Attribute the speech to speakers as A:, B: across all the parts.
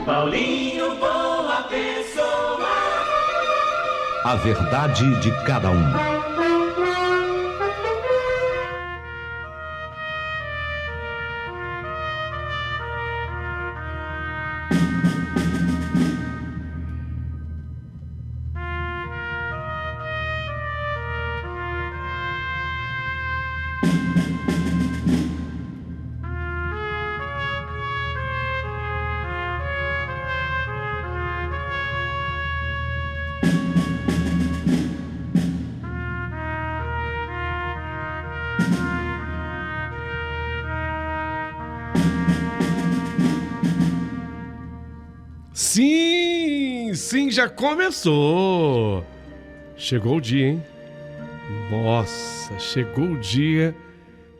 A: Paulinho, boa pessoa.
B: A verdade de cada um.
C: Sim, já começou. Chegou o dia, hein? Nossa, chegou o dia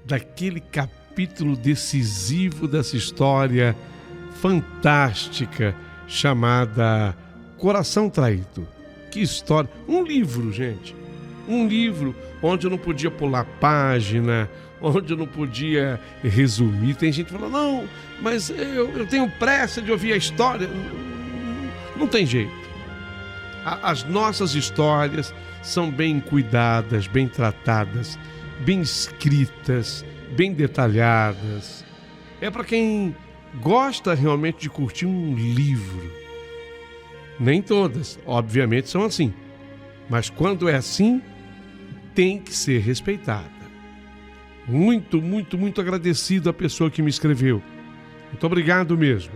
C: daquele capítulo decisivo dessa história fantástica chamada Coração Traído. Que história! Um livro, gente. Um livro onde eu não podia pular página, onde eu não podia resumir. Tem gente que fala, não, mas eu tenho pressa de ouvir a história. Não tem jeito. As nossas histórias são bem cuidadas, bem tratadas, bem escritas, bem detalhadas. É para quem gosta realmente de curtir um livro. Nem todas, obviamente, são assim. Mas quando é assim, tem que ser respeitada. Muito, muito, muito agradecido à pessoa que me escreveu. Muito obrigado mesmo.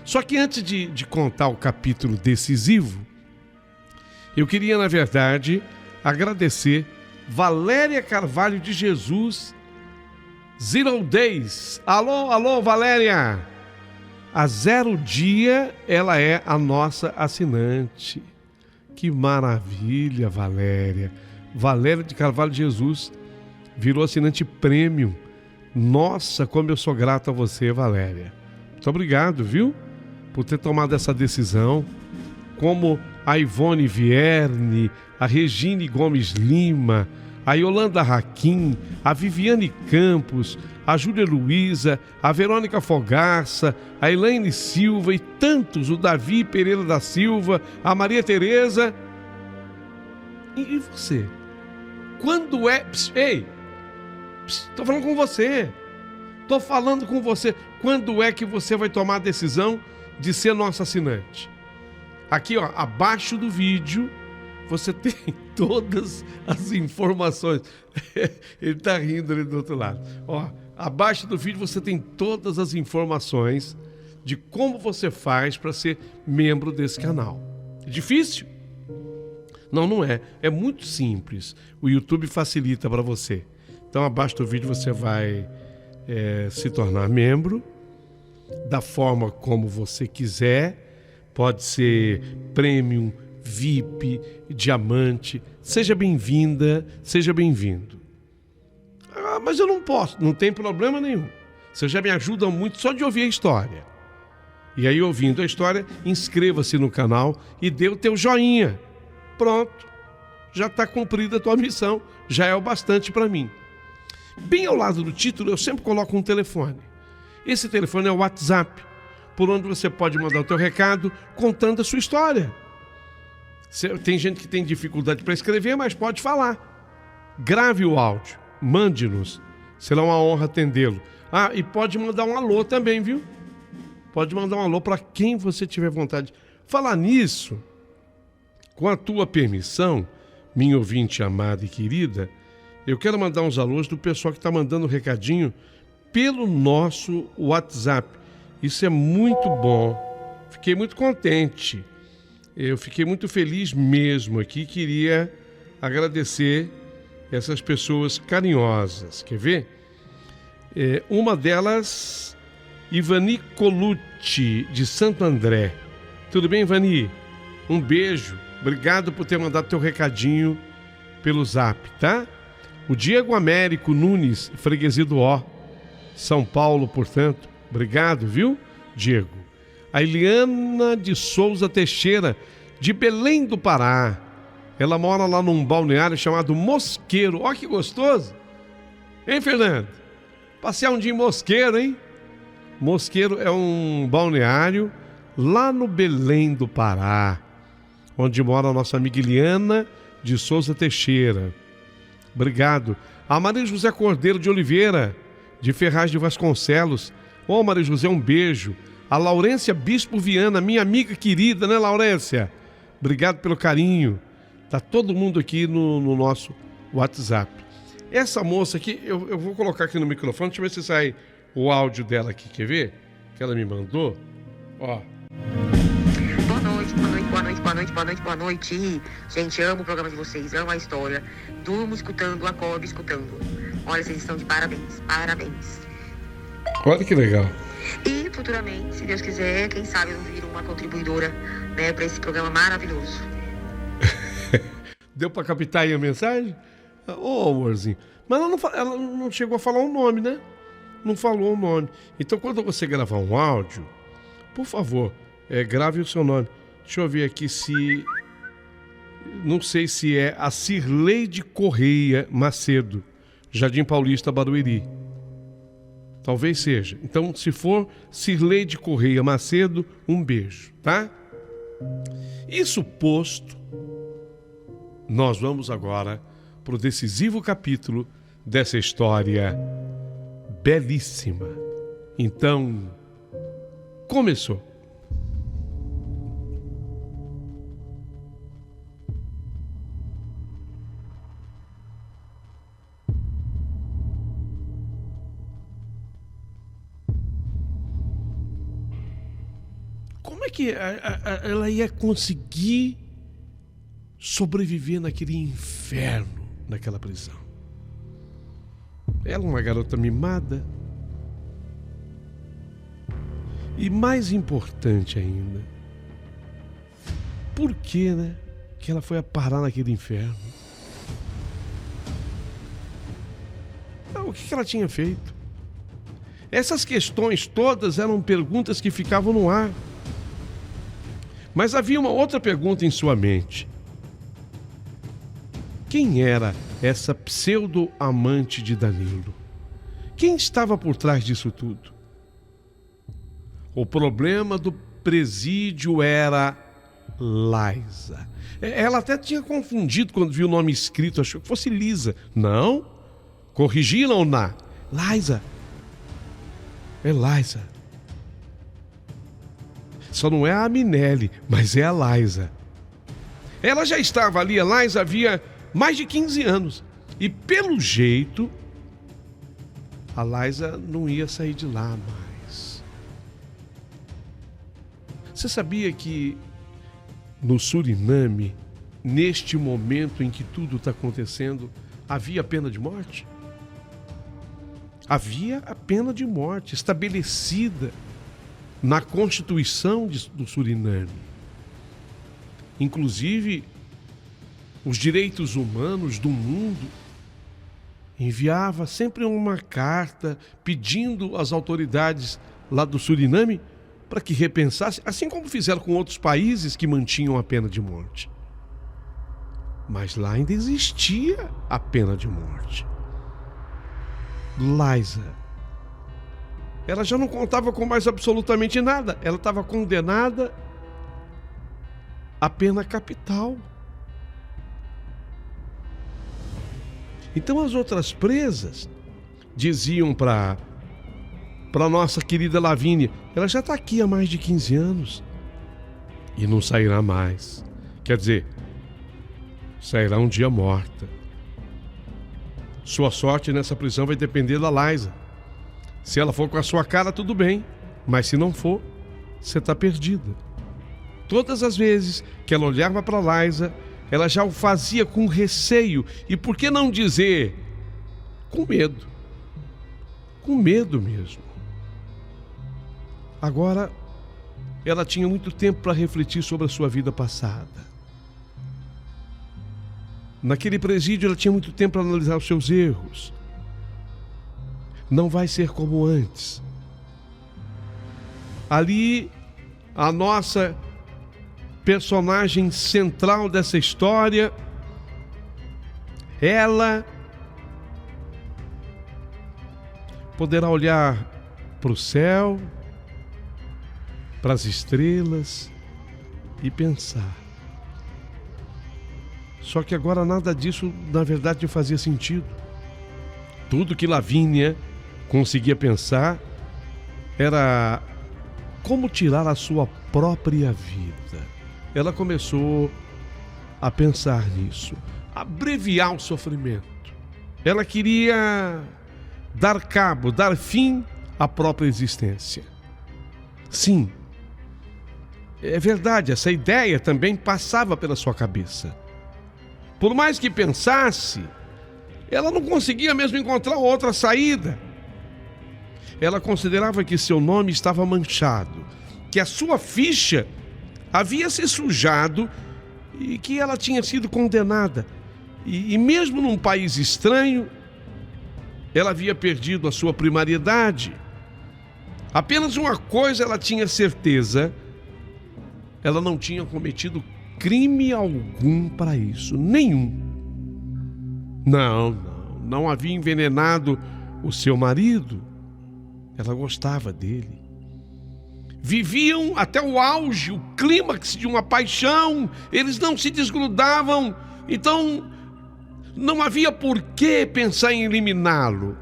C: Só que antes de contar o capítulo decisivo, eu queria, na verdade, agradecer Valéria Carvalho de Jesus, Zero Days. Alô, Valéria! A Zero Dia, ela é a nossa assinante. Que maravilha, Valéria. Valéria de Carvalho de Jesus virou assinante premium. Nossa, como eu sou grato a você, Valéria. Muito obrigado, viu? Por ter tomado essa decisão. Como a Ivone Vierne, a Regine Gomes Lima, a Yolanda Raquim, a Viviane Campos, a Júlia Luiza, a Verônica Fogaça, a Elaine Silva e tantos, o Davi Pereira da Silva, a Maria Tereza. E você? Quando é... Tô falando com você. Tô falando com você. Quando é que você vai tomar a decisão de ser nosso assinante? Aqui, ó, abaixo do vídeo, você tem todas as informações. Ele tá rindo ali do outro lado. Ó, abaixo do vídeo você tem todas as informações de como você faz para ser membro desse canal. É difícil? Não é. É muito simples. O YouTube facilita para você. Então, abaixo do vídeo você vai se tornar membro da forma como você quiser. Pode ser premium, VIP, diamante. Seja bem-vinda, seja bem-vindo. Mas eu não posso, não tem problema nenhum. Você já me ajuda muito só de ouvir a história. E aí, ouvindo a história, inscreva-se no canal e dê o teu joinha. Pronto, já está cumprida a tua missão, já é o bastante para mim. Bem ao lado do título, eu sempre coloco um telefone. Esse telefone é o WhatsApp, por onde você pode mandar o teu recado contando a sua história. Tem gente que tem dificuldade para escrever, mas pode falar. Grave o áudio, mande-nos, será uma honra atendê-lo. E pode mandar um alô também, viu? Pode mandar um alô para quem você tiver vontade. Falar nisso, com a tua permissão, minha ouvinte amada e querida, eu quero mandar uns alôs do pessoal que está mandando recadinho pelo nosso WhatsApp. Isso é muito bom. Fiquei muito contente. Eu fiquei muito feliz mesmo aqui. Queria agradecer essas pessoas carinhosas. Quer ver? Uma delas, Ivani Colucci, de Santo André. Tudo bem, Ivani? Um beijo. Obrigado por ter mandado teu recadinho pelo Zap, tá? O Diego Américo Nunes, freguesia do Ó, São Paulo, portanto. Obrigado, viu, Diego? A Eliana de Souza Teixeira, de Belém do Pará. Ela mora lá num balneário chamado Mosqueiro. Ó, que gostoso! Hein, Fernando? Passear um dia em Mosqueiro, hein? Mosqueiro é um balneário lá no Belém do Pará, onde mora a nossa amiga Eliana de Souza Teixeira. Obrigado. A Maria José Cordeiro de Oliveira, de Ferraz de Vasconcelos. Ô, Maria José, um beijo. A Laurência Bispo Viana, minha amiga querida, né, Laurência? Obrigado pelo carinho. Tá todo mundo aqui no nosso WhatsApp. Essa moça aqui, eu vou colocar aqui no microfone, deixa eu ver se sai o áudio dela aqui, quer ver? Que ela me mandou. Ó.
D: Boa noite, boa noite, boa noite, boa noite, boa noite, boa noite. Gente, amo o programa de vocês, amo a história. Durmo escutando, acordo escutando. Olha, vocês estão de parabéns, parabéns.
C: Olha que legal.
D: E futuramente, se Deus quiser, quem sabe eu não viro uma contribuidora, né, para esse programa maravilhoso.
C: Deu pra captar aí a mensagem? Ô, amorzinho. Mas ela não chegou a falar um nome, né? Não falou o nome. Então, quando você gravar um áudio, por favor, grave o seu nome. Deixa eu ver aqui se... Não sei se é a Cirleide Correia Macedo, Jardim Paulista, Barueri. Talvez seja. Então, se for Cirleide Correia Macedo, um beijo, tá? Isso posto, nós vamos agora para o decisivo capítulo dessa história belíssima. Então, começou. Como é que ela ia conseguir sobreviver naquele inferno, naquela prisão? Ela é uma garota mimada. E mais importante ainda, por que, né, que ela foi a parar naquele inferno? O que ela tinha feito? Essas questões todas eram perguntas que ficavam no ar. Mas havia uma outra pergunta em sua mente. Quem era essa pseudo-amante de Danilo? Quem estava por trás disso tudo? O problema do presídio era Laísa. Ela até tinha confundido quando viu o nome escrito, achou que fosse Lisa. Não, corrigiram na Laísa. É Laísa. Só não é a Minelli, mas é a Laísa. Ela já estava ali, a Laísa, havia mais de 15 anos. E pelo jeito, a Laísa não ia sair de lá mais. Você sabia que no Suriname, neste momento em que tudo está acontecendo, havia pena de morte? Havia a pena de morte estabelecida na Constituição do Suriname. Inclusive, os direitos humanos do mundo enviava sempre uma carta pedindo às autoridades lá do Suriname para que repensassem, assim como fizeram com outros países que mantinham a pena de morte. Mas lá ainda existia a pena de morte. Laísa, ela já não contava com mais absolutamente nada. Ela estava condenada à pena capital. Então as outras presas diziam para nossa querida Lavínia, ela já está aqui há mais de 15 anos e não sairá mais. Quer dizer, sairá um dia morta. Sua sorte nessa prisão vai depender da Laísa. Se ela for com a sua cara, tudo bem. Mas se não for, você está perdida. Todas as vezes que ela olhava para Laísa, ela já o fazia com receio. E por que não dizer com medo? Com medo mesmo. Agora, ela tinha muito tempo para refletir sobre a sua vida passada. Naquele presídio, ela tinha muito tempo para analisar os seus erros. Não vai ser como antes. Ali, a nossa personagem central dessa história, ela poderá olhar para o céu para as estrelas e pensar. Só que agora nada disso, na verdade, fazia sentido. Tudo que Lavínia conseguia pensar era como tirar a sua própria vida. Ela começou a pensar nisso, abreviar o sofrimento. Ela queria dar cabo, dar fim à própria existência. Sim, é verdade, essa ideia também passava pela sua cabeça. Por mais que pensasse, ela não conseguia mesmo encontrar outra saída. Ela considerava que seu nome estava manchado, que a sua ficha havia se sujado e que ela tinha sido condenada. E mesmo num país estranho, ela havia perdido a sua primariedade. Apenas uma coisa ela tinha certeza: ela não tinha cometido crime algum para isso, nenhum. Não havia envenenado o seu marido. Ela gostava dele. Viviam até o auge, o clímax de uma paixão. Eles não se desgrudavam. Então, não havia por que pensar em eliminá-lo.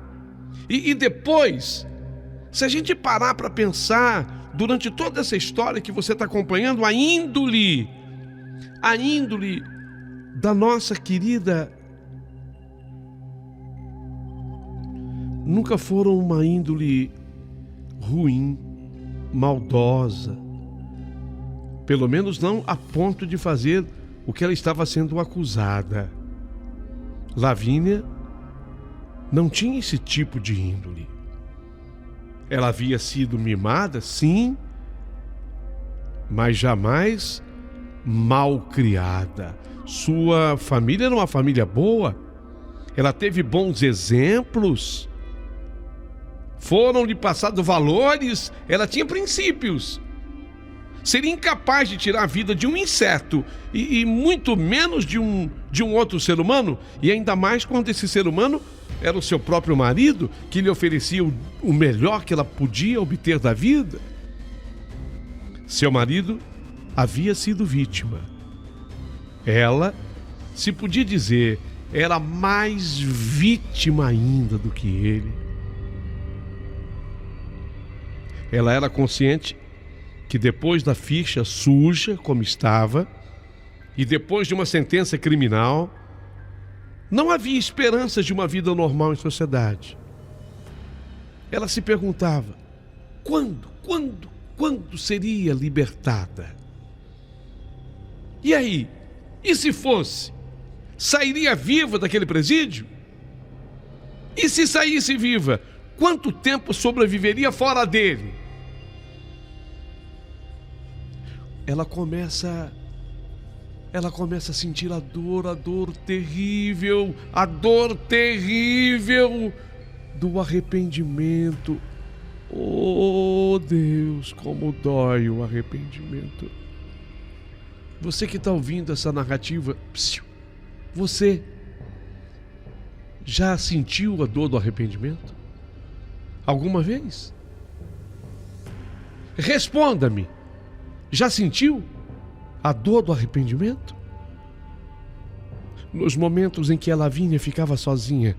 C: E depois, se a gente parar para pensar, durante toda essa história que você está acompanhando, a índole da nossa querida nunca foram uma índole ruim, maldosa. Pelo menos não a ponto de fazer o que ela estava sendo acusada. Lavínia não tinha esse tipo de índole. Ela havia sido mimada, sim, mas jamais mal criada. Sua família era uma família boa. Ela teve bons exemplos. Foram-lhe passados valores. Ela tinha princípios. Seria incapaz de tirar a vida de um inseto e muito menos de um outro ser humano, e ainda mais quando esse ser humano era o seu próprio marido, que lhe oferecia o melhor que ela podia obter da vida. Seu marido havia sido vítima. Ela, se podia dizer, era mais vítima ainda do que ele. Ela era consciente que depois da ficha suja como estava, e depois de uma sentença criminal, não havia esperanças de uma vida normal em sociedade. Ela se perguntava: quando seria libertada? E aí? E se fosse? Sairia viva daquele presídio? E se saísse viva, quanto tempo sobreviveria fora dele? Ela começa a sentir a dor terrível do arrependimento. Oh Deus, como dói o arrependimento. Você que está ouvindo essa narrativa, você já sentiu a dor do arrependimento? Alguma vez? Responda-me. Já sentiu a dor do arrependimento? Nos momentos em que a Lavínia ficava sozinha,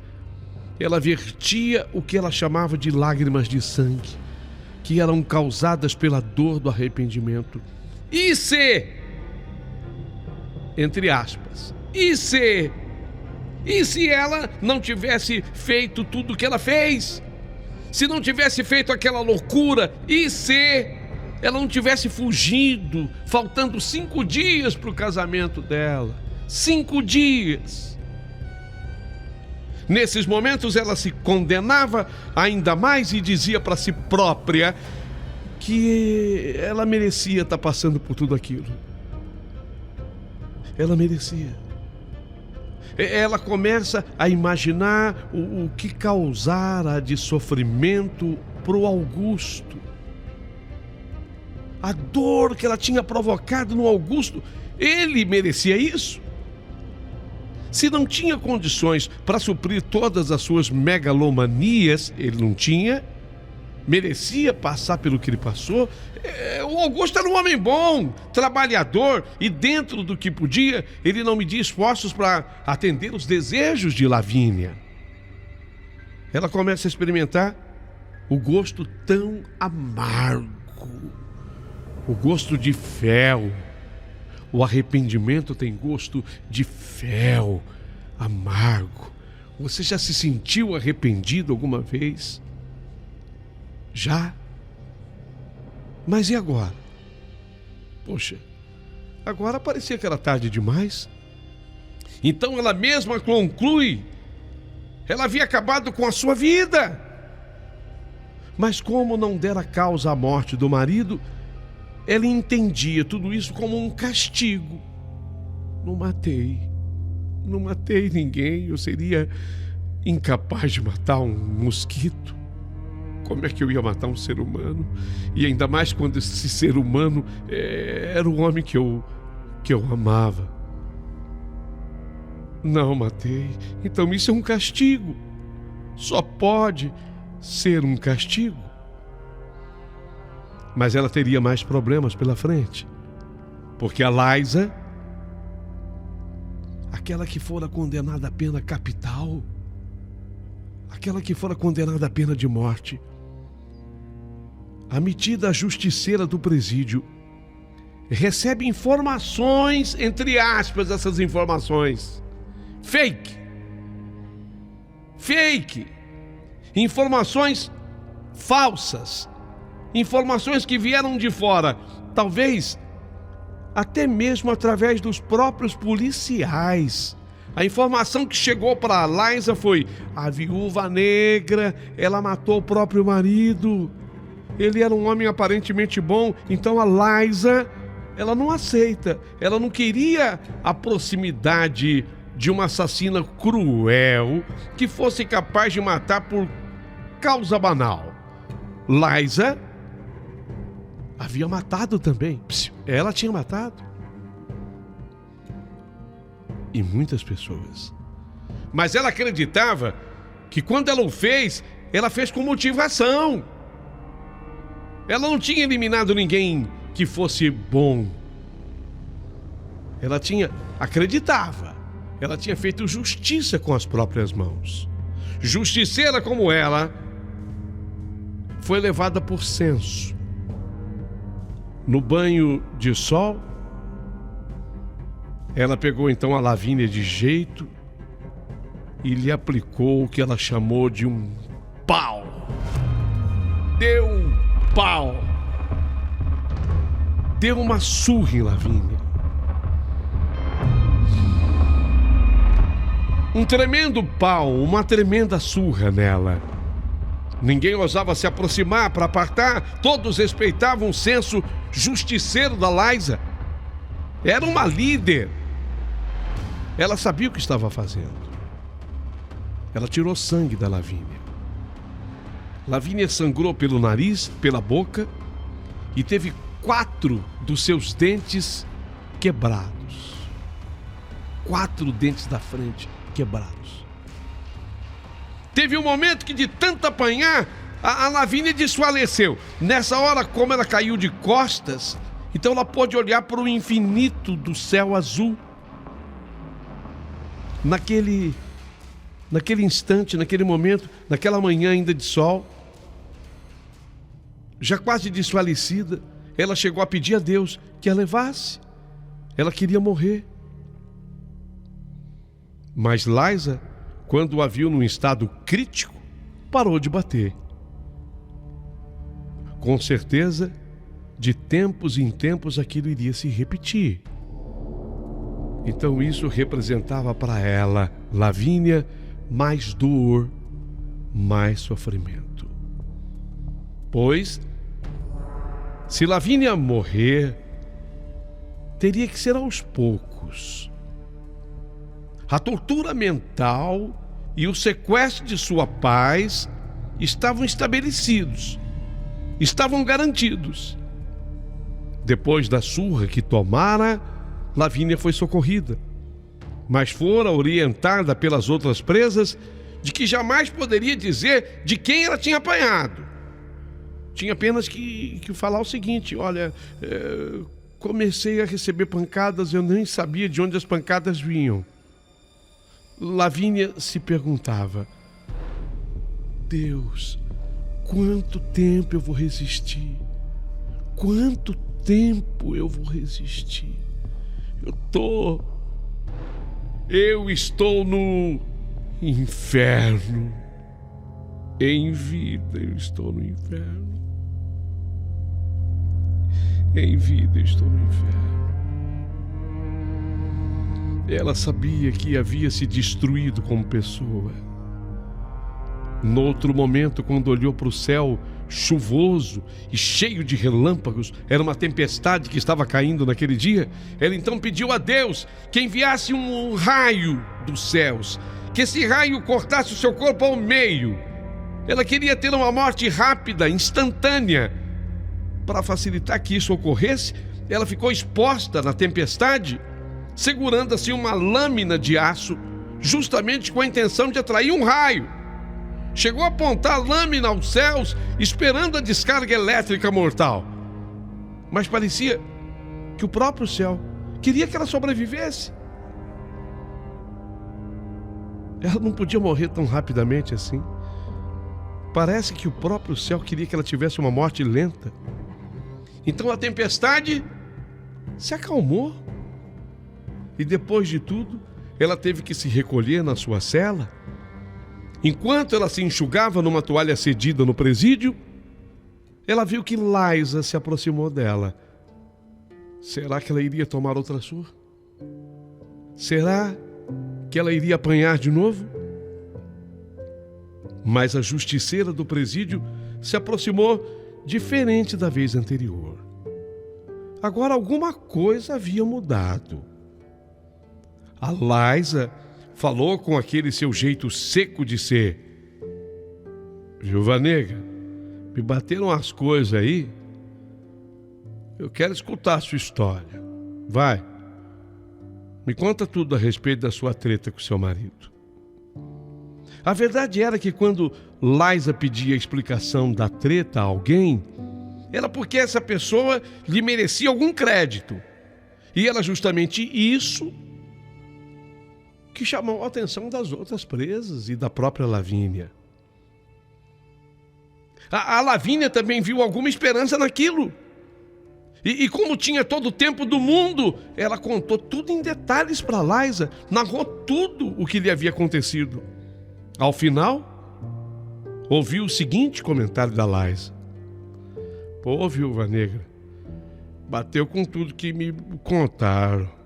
C: ela vertia o que ela chamava de lágrimas de sangue, que eram causadas pela dor do arrependimento. E se, entre aspas, e se ela não tivesse feito tudo o que ela fez? Se não tivesse feito aquela loucura? E se ela não tivesse fugido, faltando 5 dias para o casamento dela? 5 dias. Nesses momentos ela se condenava ainda mais e dizia para si própria que ela merecia estar passando por tudo aquilo. Ela merecia. Ela começa a imaginar o que causara de sofrimento para o Augusto. A dor que ela tinha provocado no Augusto, ele merecia isso? Se não tinha condições para suprir todas as suas megalomanias, ele não tinha, merecia passar pelo que ele passou. O Augusto era um homem bom, trabalhador, e dentro do que podia, ele não media esforços para atender os desejos de Lavínia. Ela começa a experimentar o gosto tão amargo, o gosto de fel. O arrependimento tem gosto de fel, amargo. Você já se sentiu arrependido alguma vez? Já? Mas e agora? Poxa, agora parecia que era tarde demais. Então ela mesma conclui. Ela havia acabado com a sua vida. Mas como não dera causa à morte do marido, ela entendia tudo isso como um castigo. Não matei ninguém, eu seria incapaz de matar um mosquito. Como é que eu ia matar um ser humano? E ainda mais quando esse ser humano era o homem que eu amava. Não matei. Então isso é um castigo. Só pode ser um castigo. Mas ela teria mais problemas pela frente. Porque a Liza, aquela que fora condenada à pena capital, aquela que fora condenada à pena de morte, a metida justiceira do presídio, recebe informações, entre aspas, essas informações fake, informações falsas, informações que vieram de fora, talvez até mesmo através dos próprios policiais. A informação que chegou para a Liza foi: a viúva negra, ela matou o próprio marido. Ele era um homem aparentemente bom, então a Liza, ela não aceita. Ela não queria a proximidade de uma assassina cruel que fosse capaz de matar por causa banal. Liza havia matado também. Ela tinha matado. E muitas pessoas. Mas ela acreditava que quando ela o fez, ela fez com motivação. Ela não tinha eliminado ninguém que fosse bom. Ela acreditava. Ela tinha feito justiça com as próprias mãos. Justiceira como ela, foi levada por censo. No banho de sol, ela pegou então a Lavínia de jeito e lhe aplicou o que ela chamou de um pau. Deu um pau. Deu uma surra em Lavínia. Um tremendo pau, uma tremenda surra nela. Ninguém ousava se aproximar para apartar, todos respeitavam o senso justiceiro da Liza. Era uma líder. Ela sabia o que estava fazendo. Ela tirou sangue da Lavínia. Lavínia sangrou pelo nariz, pela boca e teve 4 dos seus dentes quebrados. 4 dentes da frente quebrados. Teve um momento que de tanto apanhar, a Lavínia desfaleceu. Nessa hora, como ela caiu de costas, então ela pôde olhar para o infinito do céu azul. Naquele instante, naquele momento, naquela manhã ainda de sol, já quase desfalecida, ela chegou a pedir a Deus que a levasse. Ela queria morrer. Mas Liza, quando a viu num estado crítico, parou de bater. Com certeza, de tempos em tempos aquilo iria se repetir. Então isso representava para ela, Lavínia, mais dor, mais sofrimento. Pois, se Lavínia morrer, teria que ser aos poucos. A tortura mental e o sequestro de sua paz estavam estabelecidos, estavam garantidos. Depois da surra que tomara, Lavínia foi socorrida, mas fora orientada pelas outras presas de que jamais poderia dizer de quem ela tinha apanhado. tinha apenas que falar o seguinte: olha, comecei a receber pancadas, eu nem sabia de onde as pancadas vinham. Lavínia se perguntava: Deus, quanto tempo eu vou resistir? Quanto tempo eu vou resistir? Eu estou no inferno. Em vida eu estou no inferno. Em vida eu estou no inferno. Ela sabia que havia se destruído como pessoa. Noutro momento, quando olhou para o céu chuvoso e cheio de relâmpagos, era uma tempestade que estava caindo naquele dia, ela então pediu a Deus que enviasse um raio dos céus, que esse raio cortasse o seu corpo ao meio. Ela queria ter uma morte rápida, instantânea. Para facilitar que isso ocorresse, ela ficou exposta na tempestade, segurando assim uma lâmina de aço, justamente com a intenção de atrair um raio. Chegou a apontar a lâmina aos céus, esperando a descarga elétrica mortal. Mas parecia que o próprio céu queria que ela sobrevivesse. Ela não podia morrer tão rapidamente assim. Parece que o próprio céu queria que ela tivesse uma morte lenta. Então a tempestade se acalmou. E depois de tudo, ela teve que se recolher na sua cela. Enquanto ela se enxugava numa toalha cedida no presídio, ela viu que Liza se aproximou dela. Será que ela iria tomar outra surra? Será que ela iria apanhar de novo? Mas a justiceira do presídio se aproximou diferente da vez anterior. Agora alguma coisa havia mudado. A Liza falou com aquele seu jeito seco de ser. Viúva Negra, me bateram as coisas aí. Eu quero escutar a sua história. Vai, me conta tudo a respeito da sua treta com seu marido. A verdade era que quando Liza pedia explicação da treta a alguém, era porque essa pessoa lhe merecia algum crédito. E era justamente isso que chamou a atenção das outras presas e da própria Lavínia. A Lavínia também viu alguma esperança naquilo. E como tinha todo o tempo do mundo, ela contou tudo em detalhes para Liza, narrou tudo o que lhe havia acontecido. Ao final, ouviu o seguinte comentário da Liza: Pô, Viúva Negra, bateu com tudo que me contaram.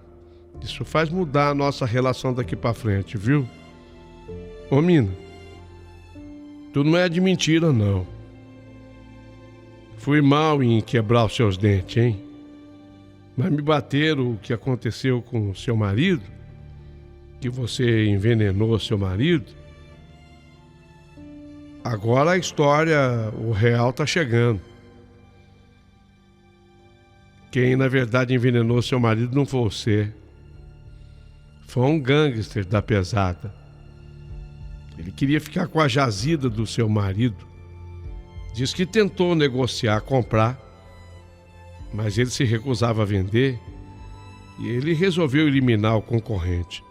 C: Isso faz mudar a nossa relação daqui pra frente, viu? Ô, mina, tu não é de mentira, não. Fui mal em quebrar os seus dentes, hein? Mas me bateram o que aconteceu com o seu marido, que você envenenou seu marido. Agora a história, o real tá chegando. Quem, na verdade, envenenou seu marido não foi você. Foi um gangster da pesada. Ele queria ficar com a jazida do seu marido. Diz que tentou negociar, comprar, mas ele se recusava a vender e ele resolveu eliminar o concorrente.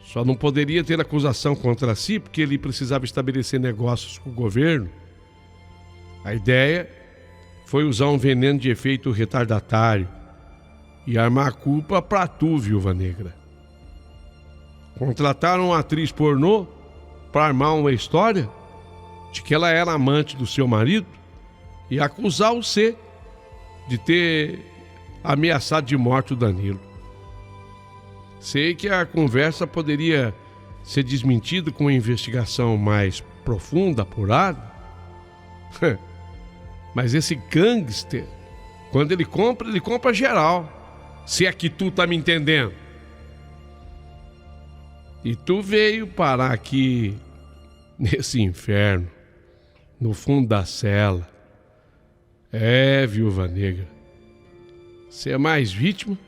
C: Só não poderia ter acusação contra si porque ele precisava estabelecer negócios com o governo. A ideia foi usar um veneno de efeito retardatário e armar a culpa pra tu, Viúva Negra. Contrataram uma atriz pornô para armar uma história de que ela era amante do seu marido e acusar você de ter ameaçado de morte o Danilo. Sei que a conversa poderia ser desmentida com uma investigação mais profunda, apurada. Mas esse gangster, quando ele compra geral. Se é que tu tá me entendendo. E tu veio parar aqui nesse inferno, no fundo da cela. Viúva Negra, você é mais vítima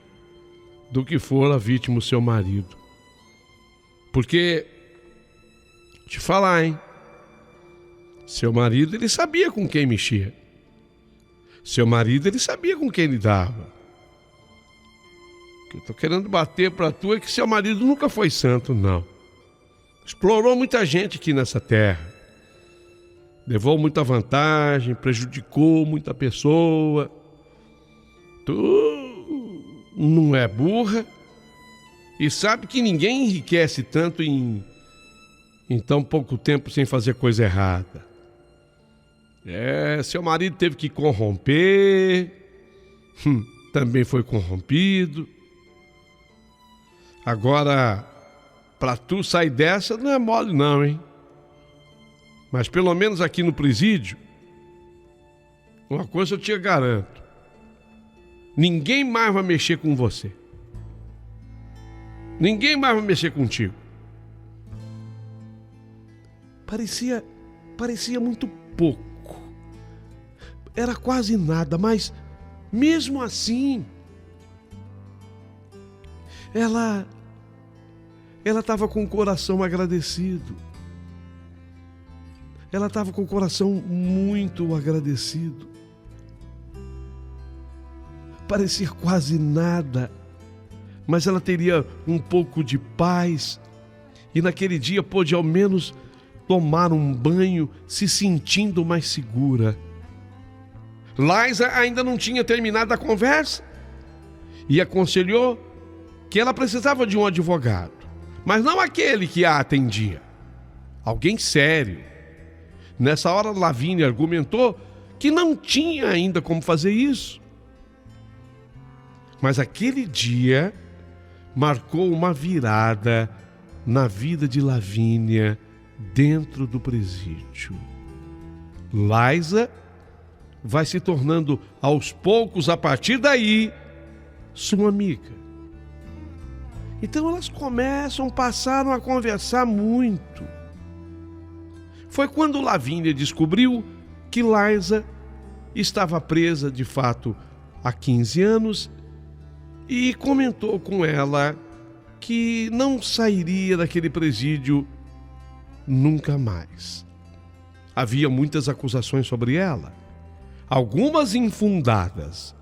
C: do que for a vítima do seu marido. Porque, te falar, hein? Seu marido, ele sabia com quem mexia. Seu marido, ele sabia com quem lidava. O que eu tô querendo bater pra tu é que seu marido nunca foi santo, não. Explorou muita gente aqui nessa terra. Levou muita vantagem, prejudicou muita pessoa. Tu não é burra e sabe que ninguém enriquece tanto em tão pouco tempo sem fazer coisa errada. Seu marido teve que corromper, também foi corrompido. Agora, pra tu sair dessa não é mole não, hein? Mas pelo menos aqui no presídio, uma coisa eu te garanto: ninguém mais vai mexer com você. Ninguém mais vai mexer contigo. Parecia muito pouco. Era quase nada, mas mesmo assim, ela estava com o coração agradecido. Ela estava com o coração muito agradecido. Parecia quase nada, mas ela teria um pouco de paz e naquele dia pôde ao menos tomar um banho se sentindo mais segura. Liza ainda não tinha terminado a conversa e aconselhou que ela precisava de um advogado, mas não aquele que a atendia, alguém sério. Nessa hora, Lavínia argumentou que não tinha ainda como fazer isso. Mas aquele dia marcou uma virada na vida de Lavínia dentro do presídio. Liza vai se tornando aos poucos, a partir daí, sua amiga. Então elas passaram a conversar muito. Foi quando Lavínia descobriu que Liza estava presa de fato há 15 anos e comentou com ela que não sairia daquele presídio nunca mais. Havia muitas acusações sobre ela, algumas infundadas,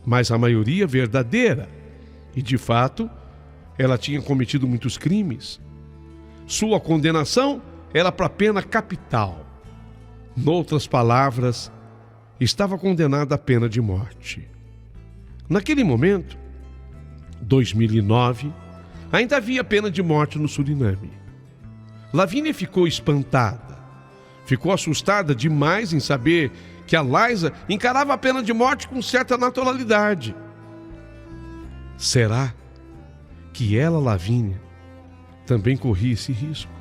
C: mas a maioria verdadeira. E de fato, ela tinha cometido muitos crimes. Sua condenação era para pena capital. Noutras palavras, estava condenada à pena de morte. Naquele momento, 2009, ainda havia pena de morte no Suriname. Lavínia ficou espantada. Ficou assustada demais em saber que a Liza encarava a pena de morte com certa naturalidade. Será que ela, Lavínia, também corria esse risco?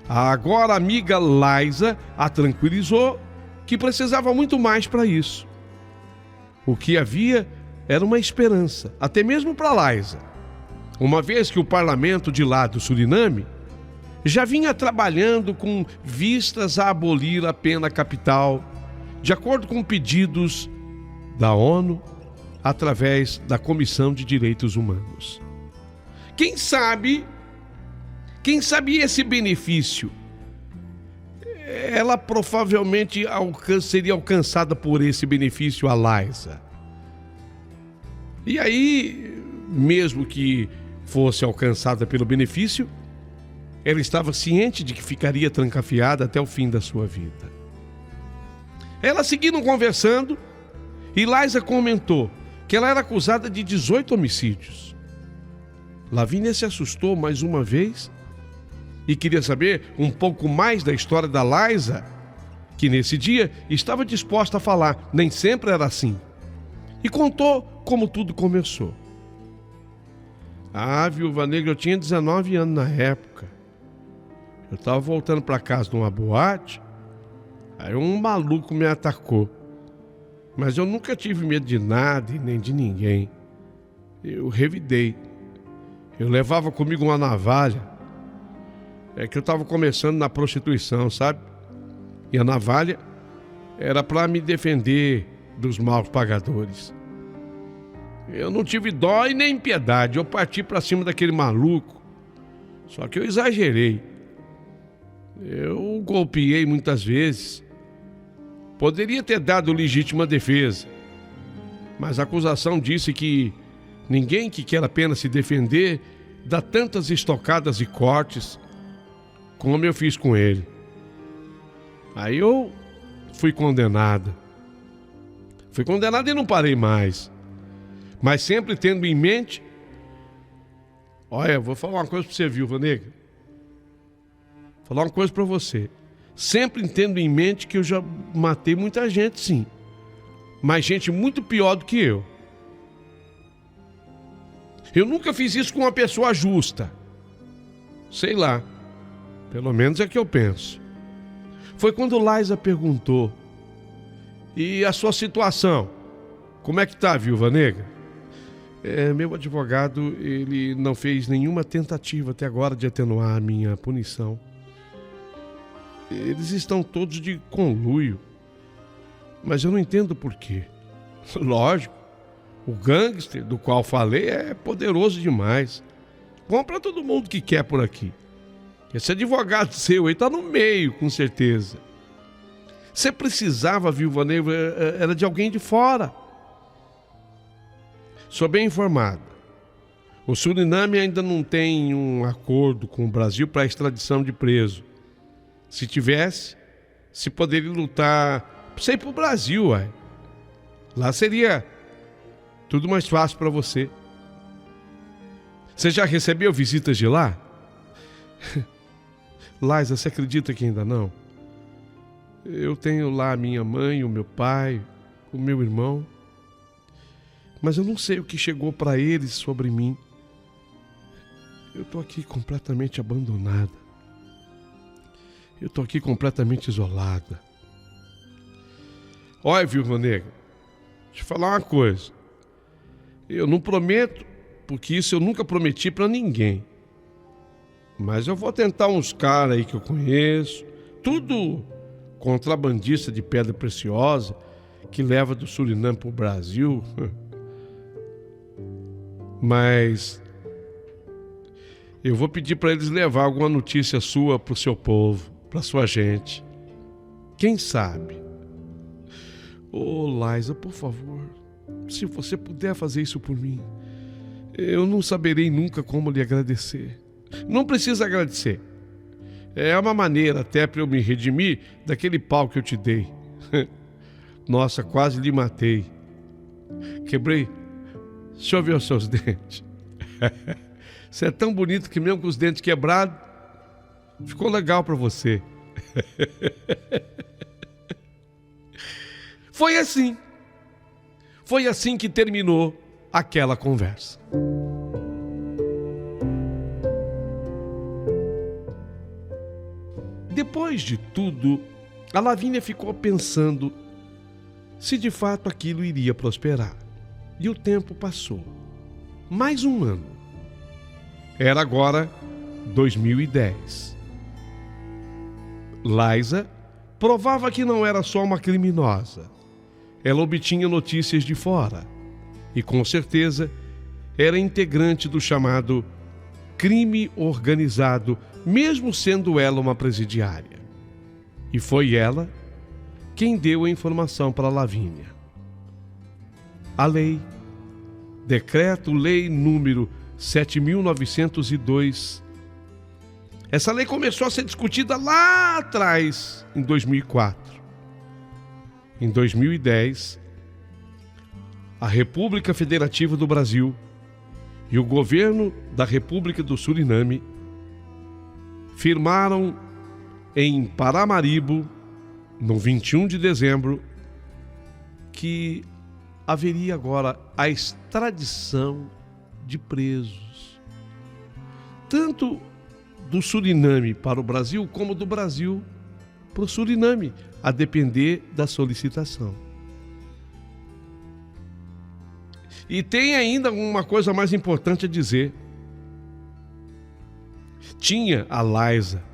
C: Agora a amiga Liza a tranquilizou que precisava muito mais para isso. O que havia era uma esperança, até mesmo para Liza, uma vez que o parlamento de lá do Suriname já vinha trabalhando com vistas a abolir a pena capital, de acordo com pedidos da ONU, através da Comissão de Direitos Humanos. Quem sabe esse benefício, ela provavelmente seria alcançada por esse benefício, a Liza. E aí, mesmo que fosse alcançada pelo benefício, ela estava ciente de que ficaria trancafiada até o fim da sua vida. Elas seguiram conversando e Liza comentou que ela era acusada de 18 homicídios. Lavínia se assustou mais uma vez e queria saber um pouco mais da história da Liza, que nesse dia estava disposta a falar. Nem sempre era assim. E contou como tudo começou. Viúva Negra, eu tinha 19 anos na época. Eu estava voltando para casa de uma boate, aí um maluco me atacou. Mas eu nunca tive medo de nada e nem de ninguém. Eu revidei. Eu levava comigo uma navalha. É que eu estava começando na prostituição, sabe? E a navalha era para me defender dos maus pagadores. Eu não tive dó e nem piedade. Eu parti para cima daquele maluco. Só que eu exagerei. Eu golpeei muitas vezes. Poderia ter dado legítima defesa, mas a acusação disse que ninguém que quer apenas se defender dá tantas estocadas e cortes como eu fiz com ele. Aí eu fui condenado. Fui condenado e não parei mais. Mas sempre tendo em mente... Olha, vou falar uma coisa pra você, Viúva Negra. Vou falar uma coisa pra você. Sempre tendo em mente que eu já matei muita gente, sim. Mas gente muito pior do que eu. Eu nunca fiz isso com uma pessoa justa. Sei lá. Pelo menos é que eu penso. Foi quando Laísa perguntou: e a sua situação? Como é que tá, Viúva Negra? Meu advogado, ele não fez nenhuma tentativa até agora de atenuar a minha punição. Eles estão todos de conluio. Mas eu não entendo por quê. Lógico, o gangster do qual falei é poderoso demais. Compra todo mundo que quer por aqui. Esse advogado seu aí tá no meio, com certeza. Você precisava, Viúva Negra, era de alguém de fora. Sou bem informado. O Suriname ainda não tem um acordo com o Brasil para a extradição de preso. Se tivesse, se poderia lutar para ir para o Brasil, ué. Lá seria tudo mais fácil para você. Você já recebeu visitas de lá? Laísa, você acredita que ainda não? Eu tenho lá a minha mãe, o meu pai, o meu irmão. Mas eu não sei o que chegou para eles sobre mim. Eu tô aqui completamente abandonada. Eu tô aqui completamente isolada. Olha, Viúva Negra, deixa eu falar uma coisa. Eu não prometo, porque isso eu nunca prometi para ninguém. Mas eu vou tentar uns caras aí que eu conheço, tudo contrabandista de pedra preciosa, que leva do Suriname pro Brasil. Mas eu vou pedir para eles levar alguma notícia sua pro seu povo, pra sua gente. Quem sabe? Ô, Laísa, por favor, se você puder fazer isso por mim, eu não saberei nunca como lhe agradecer. Não precisa agradecer. É uma maneira até para eu me redimir daquele pau que eu te dei. Nossa, quase lhe matei. Quebrei. Deixa eu ver os seus dentes. Você é tão bonito que mesmo com os dentes quebrados, ficou legal para você. Foi assim. Foi assim que terminou aquela conversa. Depois de tudo, a Lavínia ficou pensando se de fato aquilo iria prosperar. E o tempo passou. Mais um ano. Era agora 2010. Laísa provava que não era só uma criminosa. Ela obtinha notícias de fora. E com certeza era integrante do chamado crime organizado, mesmo sendo ela uma presidiária. E foi ela quem deu a informação para Lavínia. A lei, Decreto-Lei número 7.902, essa lei começou a ser discutida lá atrás, em 2004. Em 2010, a República Federativa do Brasil e o governo da República do Suriname firmaram em Paramaribo, no 21 de dezembro, que haveria agora a extradição de presos, tanto do Suriname para o Brasil, como do Brasil para o Suriname, a depender da solicitação. E tem ainda uma coisa mais importante a dizer. Tinha a Laísa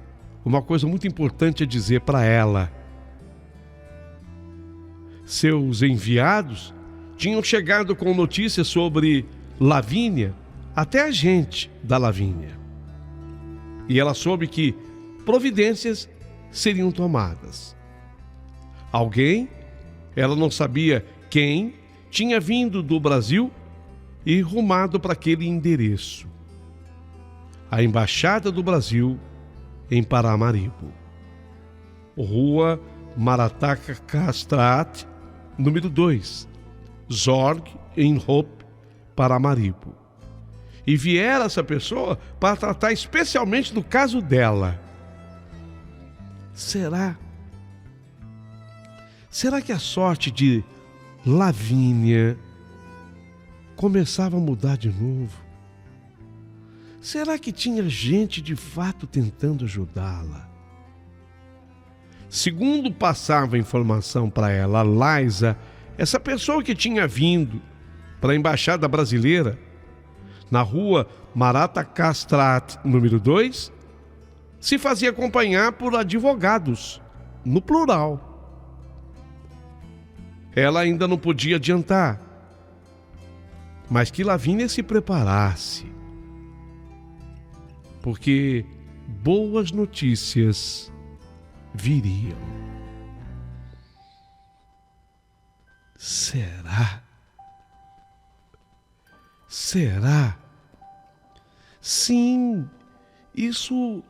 C: uma coisa muito importante a dizer para ela. Seus enviados tinham chegado com notícias sobre Lavínia até a gente da Lavínia. E ela soube que providências seriam tomadas. Alguém, ela não sabia quem, tinha vindo do Brasil e rumado para aquele endereço. A Embaixada do Brasil em Paramaribo. Rua Marataca Castrat, número 2, Zorg em Hope, Paramaribo. E viera essa pessoa para tratar especialmente do caso dela. Será que a sorte de Lavínia começava a mudar de novo? Será que tinha gente de fato tentando ajudá-la? Segundo passava a informação para ela, Liza, essa pessoa que tinha vindo para a Embaixada Brasileira, na rua Marata Castrat, número 2, se fazia acompanhar por advogados, no plural. Ela ainda não podia adiantar, mas que Lavínia se preparasse, porque boas notícias viriam. Será? Sim, isso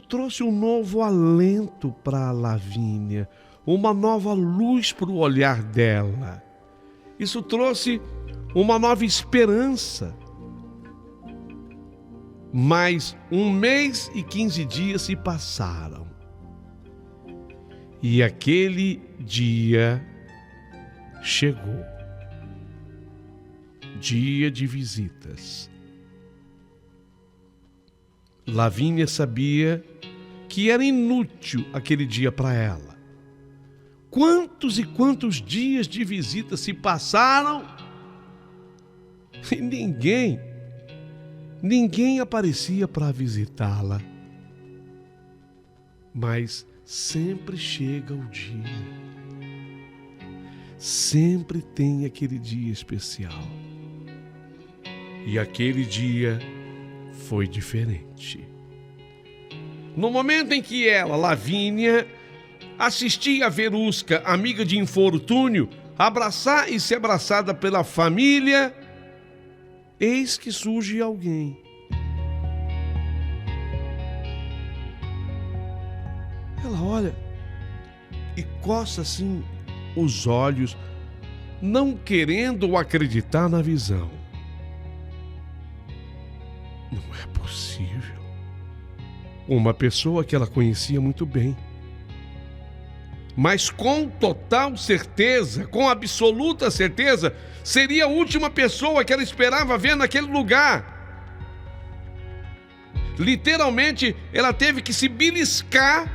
C: trouxe um novo alento para Lavínia, uma nova luz para o olhar dela. Isso trouxe uma nova esperança. Mas 1 mês e 15 dias se passaram. E aquele dia chegou. Dia de visitas. Lavínia sabia que era inútil aquele dia para ela. Quantos e quantos dias de visita se passaram e ninguém aparecia para visitá-la. Mas sempre chega o dia. Sempre tem aquele dia especial. E aquele dia foi diferente. No momento em que ela, Lavínia, assistia a Verusca, amiga de infortúnio, abraçar e ser abraçada pela família, eis que surge alguém. Ela olha e coça assim os olhos, não querendo acreditar na visão. Não é possível. Uma pessoa que ela conhecia muito bem. Mas com total certeza, com absoluta certeza, seria a última pessoa que ela esperava ver naquele lugar. Literalmente, ela teve que se beliscar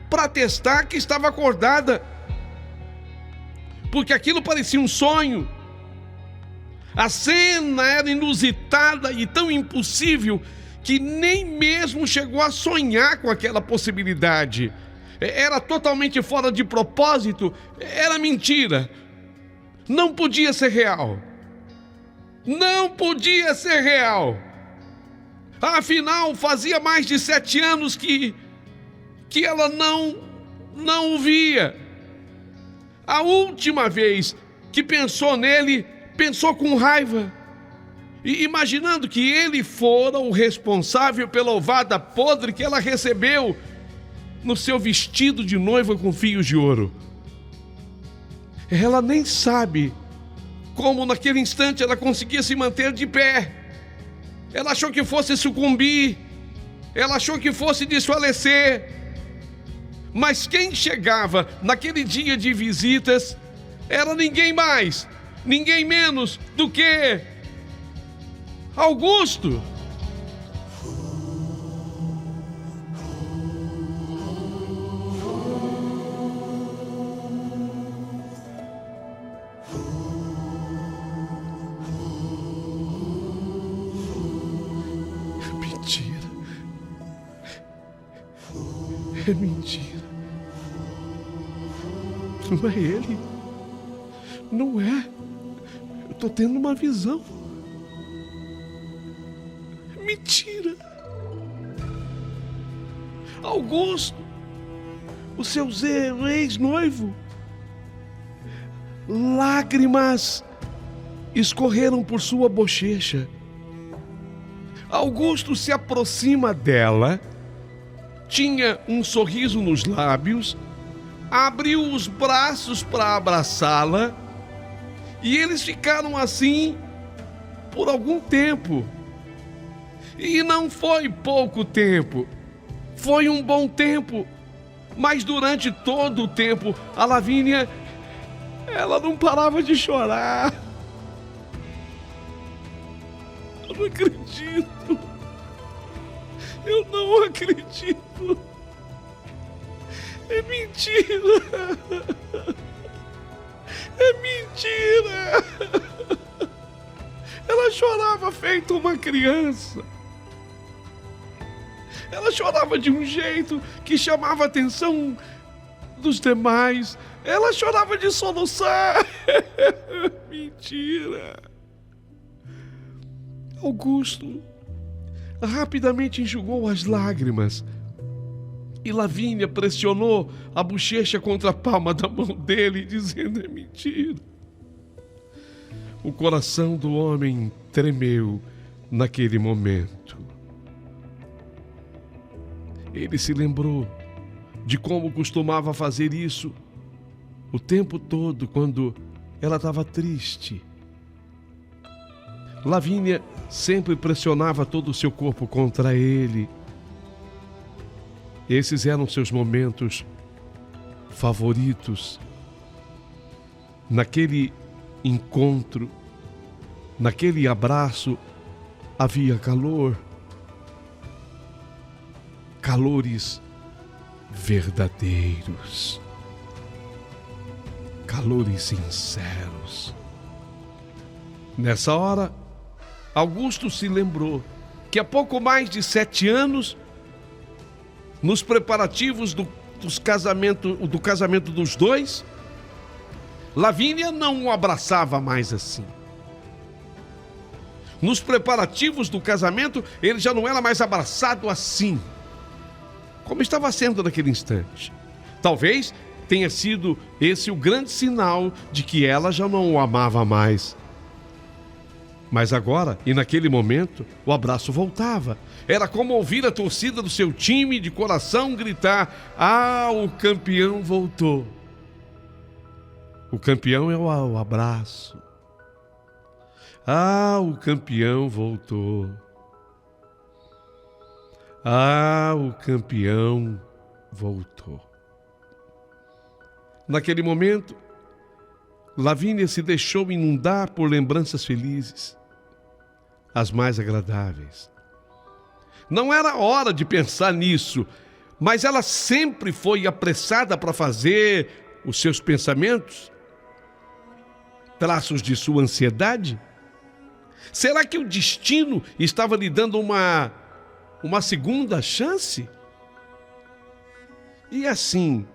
C: para testar que estava acordada. Porque aquilo parecia um sonho. A cena era inusitada e tão impossível que nem mesmo chegou a sonhar com aquela possibilidade. Era totalmente fora de propósito, era mentira. Não podia ser real. Não podia ser real. Afinal, fazia mais de 7 anos que ela não o via. A última vez que pensou nele, pensou com raiva, e imaginando que ele fora o responsável pela ovada podre que ela recebeu no seu vestido de noiva com fios de ouro. Ela nem sabe como naquele instante ela conseguia se manter de pé. Ela achou que fosse sucumbir, ela achou que fosse desfalecer. Mas quem chegava naquele dia de visitas era ninguém mais, ninguém menos do que Augusto. É mentira. Não é ele. Não é. Eu tô tendo uma visão. Mentira. Augusto, o seu ex-noivo. Lágrimas escorreram por sua bochecha. Augusto se aproxima dela, tinha um sorriso nos lábios, abriu os braços para abraçá-la e eles ficaram assim por algum tempo. E não foi pouco tempo, foi um bom tempo, mas durante todo o tempo a Lavínia, ela não parava de chorar. Eu não acredito. Eu não acredito. É mentira. É mentira. Ela chorava feito uma criança. Ela chorava de um jeito que chamava a atenção dos demais. Ela chorava de soluçar. Mentira. Augusto rapidamente enxugou as lágrimas e Lavínia pressionou a bochecha contra a palma da mão dele, dizendo: é mentira. O coração do homem tremeu naquele momento. Ele se lembrou de como costumava fazer isso o tempo todo quando ela estava triste. Lavínia sempre pressionava todo o seu corpo contra ele. Esses eram seus momentos favoritos. Naquele encontro, naquele abraço, havia calor. Calores verdadeiros. Calores sinceros. Nessa hora, Augusto se lembrou que há pouco mais de 7 anos, nos preparativos do casamento dos dois, Lavínia não o abraçava mais assim. Nos preparativos do casamento, ele já não era mais abraçado assim, como estava sendo naquele instante. Talvez tenha sido esse o grande sinal de que ela já não o amava mais. Mas agora, e naquele momento, o abraço voltava. Era como ouvir a torcida do seu time de coração gritar: ah, o campeão voltou. O campeão é o abraço. Ah, o campeão voltou. Ah, o campeão voltou. Naquele momento, Lavínia se deixou inundar por lembranças felizes, as mais agradáveis. Não era hora de pensar nisso, mas ela sempre foi apressada para fazer os seus pensamentos, traços de sua ansiedade. Será que o destino estava lhe dando uma segunda chance? E assim,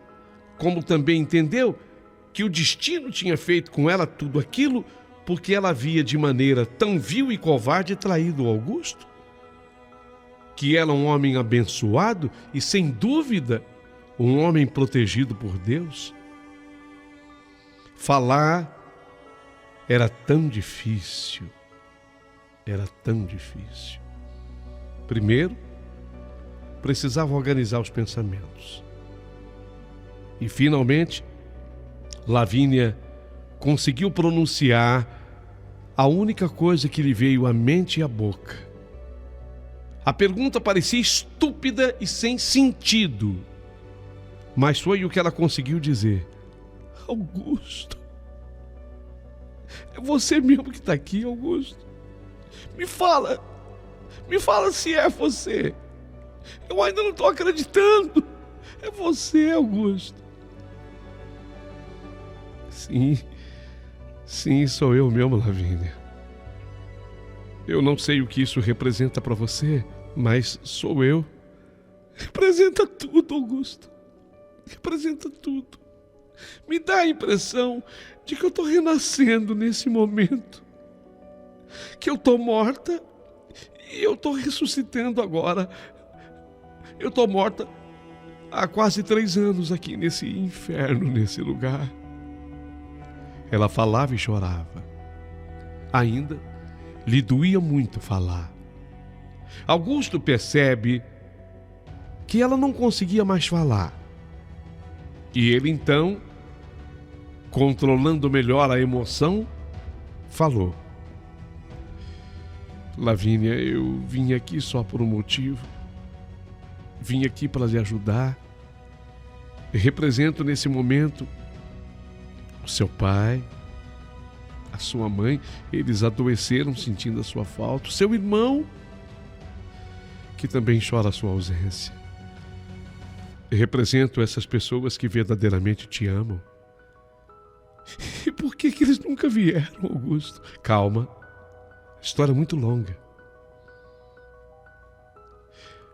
C: como também entendeu que o destino tinha feito com ela tudo aquilo porque ela havia de maneira tão vil e covarde traído Augusto? Que ela é um homem abençoado e, sem dúvida, um homem protegido por Deus? Falar era tão difícil. Era tão difícil. Primeiro, precisava organizar os pensamentos. E, finalmente, Lavínia conseguiu pronunciar a única coisa que lhe veio à mente e à boca. A pergunta parecia estúpida e sem sentido, mas foi o que ela conseguiu dizer. Augusto, é você mesmo que está aqui, Augusto? Me fala se é você. Eu ainda não estou acreditando. É você, Augusto. Sim, sou eu mesmo, Lavínia. Eu não sei o que isso representa para você, mas sou eu. Representa tudo, Augusto. Representa tudo. Me dá a impressão de que eu estou renascendo nesse momento. Que eu estou morta e eu estou ressuscitando agora. Eu estou morta há quase 3 anos aqui nesse inferno, nesse lugar. Ela falava e chorava. Ainda lhe doía muito falar. Augusto percebe que ela não conseguia mais falar. E ele então, controlando melhor a emoção, falou: Lavínia, eu vim aqui só por um motivo. Vim aqui para lhe ajudar. Represento nesse momento o seu pai, a sua mãe. Eles adoeceram sentindo a sua falta. O seu irmão, que também chora a sua ausência. Represento essas pessoas que verdadeiramente te amam. E por que eles nunca vieram, Augusto? Calma, história muito longa.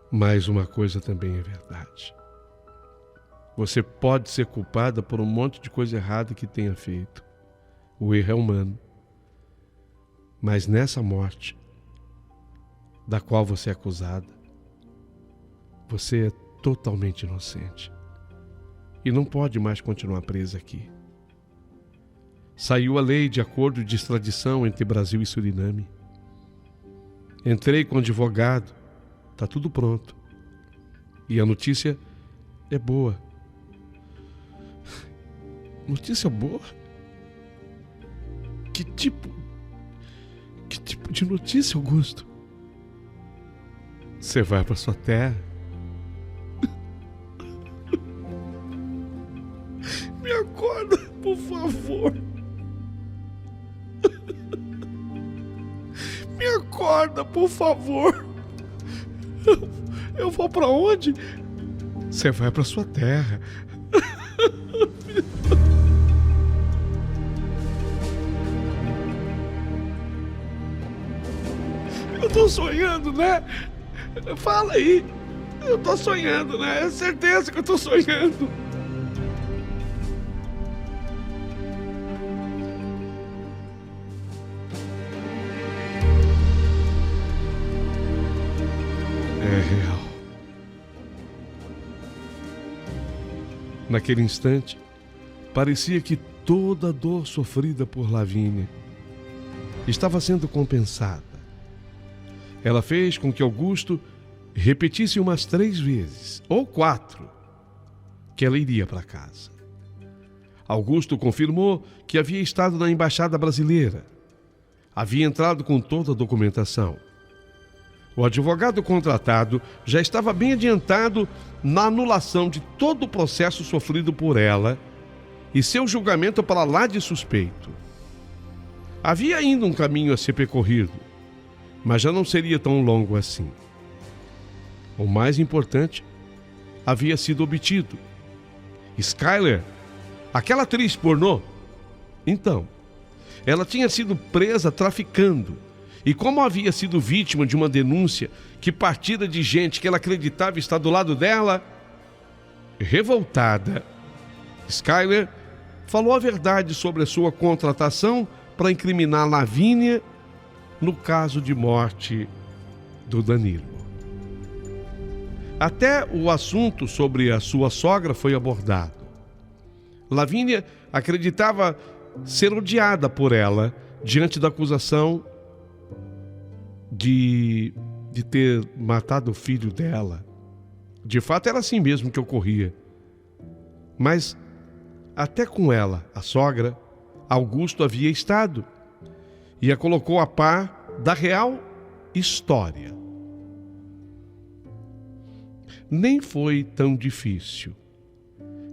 C: Mas uma coisa também é verdade. Você pode ser culpada por um monte de coisa errada que tenha feito. O erro é humano. Mas nessa morte, da qual você é acusada, você é totalmente inocente. E não pode mais continuar presa aqui. Saiu a lei de acordo de extradição entre Brasil e Suriname. Entrei com advogado. Está tudo pronto. E a notícia é boa. Notícia boa? Que tipo de notícia, Augusto? Você vai para sua terra? Me acorda, por favor. Me acorda, por favor. Eu vou para onde? Você vai para sua terra. Eu tô sonhando, né? Fala aí. Eu tô sonhando, né? É certeza que eu tô sonhando. É real. Naquele instante, parecia que toda a dor sofrida por Lavínia estava sendo compensada. Ela fez com que Augusto repetisse umas 3 vezes, ou 4, que ela iria para casa. Augusto confirmou que havia estado na embaixada brasileira. Havia entrado com toda a documentação. O advogado contratado já estava bem adiantado na anulação de todo o processo sofrido por ela e seu julgamento para lá de suspeito. Havia ainda um caminho a ser percorrido, mas já não seria tão longo assim. O mais importante havia sido obtido. Skyler, aquela atriz pornô, então, ela tinha sido presa traficando. E como havia sido vítima de uma denúncia que partira de gente que ela acreditava estar do lado dela, revoltada, Skyler falou a verdade sobre a sua contratação para incriminar Lavínia no caso de morte do Danilo. Até o assunto sobre a sua sogra foi abordado. Lavínia acreditava ser odiada por ela diante da acusação de ter matado o filho dela. De fato, era assim mesmo que ocorria. Mas até com ela, a sogra, Augusto havia estado e a colocou a par da real história. Nem foi tão difícil.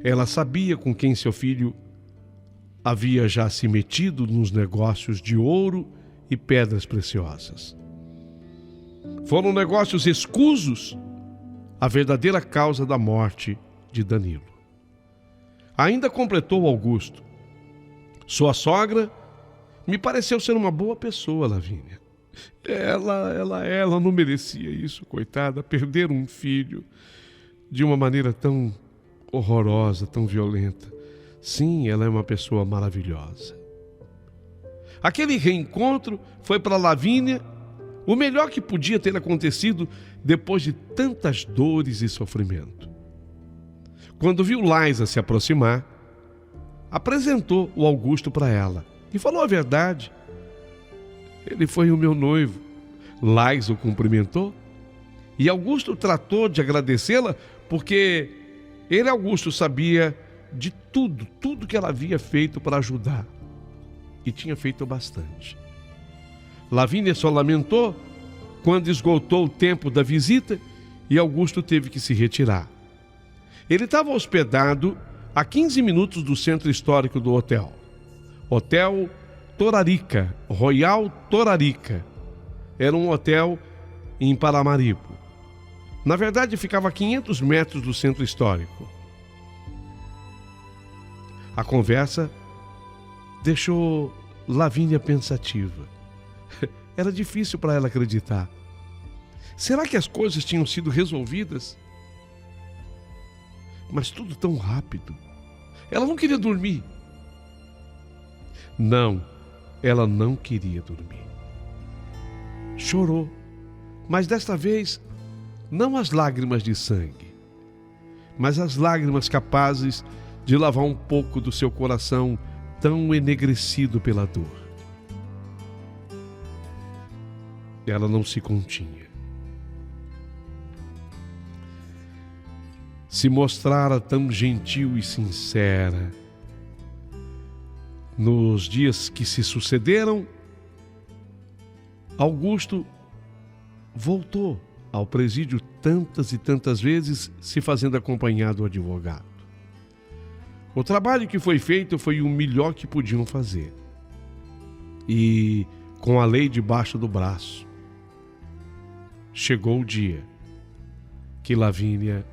C: Ela sabia com quem seu filho havia já se metido nos negócios de ouro e pedras preciosas. Foram negócios escusos a verdadeira causa da morte de Danilo. Ainda completou Augusto: sua sogra me pareceu ser uma boa pessoa, Lavínia. Ela não merecia isso, coitada, perder um filho de uma maneira tão horrorosa, tão violenta. Sim, ela é uma pessoa maravilhosa. Aquele reencontro foi para Lavínia o melhor que podia ter acontecido depois de tantas dores e sofrimento. Quando viu Laisa se aproximar, apresentou o Augusto para ela e falou a verdade. Ele foi o meu noivo. Laisa o cumprimentou e Augusto tratou de agradecê-la porque ele, Augusto, sabia de tudo que ela havia feito para ajudar e tinha feito bastante. Lavínia só lamentou quando esgotou o tempo da visita e Augusto teve que se retirar. Ele estava hospedado a 15 minutos do centro histórico do hotel. Hotel Torarica, Royal Torarica. Era um hotel em Paramaribo. Na verdade, ficava a 500 metros do centro histórico. A conversa deixou Lavínia pensativa. Era difícil para ela acreditar. Será que as coisas tinham sido resolvidas? Mas tudo tão rápido. Ela não queria dormir. Não, ela não queria dormir. Chorou, mas desta vez não as lágrimas de sangue, mas as lágrimas capazes de lavar um pouco do seu coração tão enegrecido pela dor. Ela não se continha. Se mostrara tão gentil e sincera. Nos dias que se sucederam, Augusto voltou ao presídio tantas e tantas vezes, se fazendo acompanhar do advogado. O trabalho que foi feito foi o melhor que podiam fazer. E, com a lei debaixo do braço, chegou o dia que Lavínia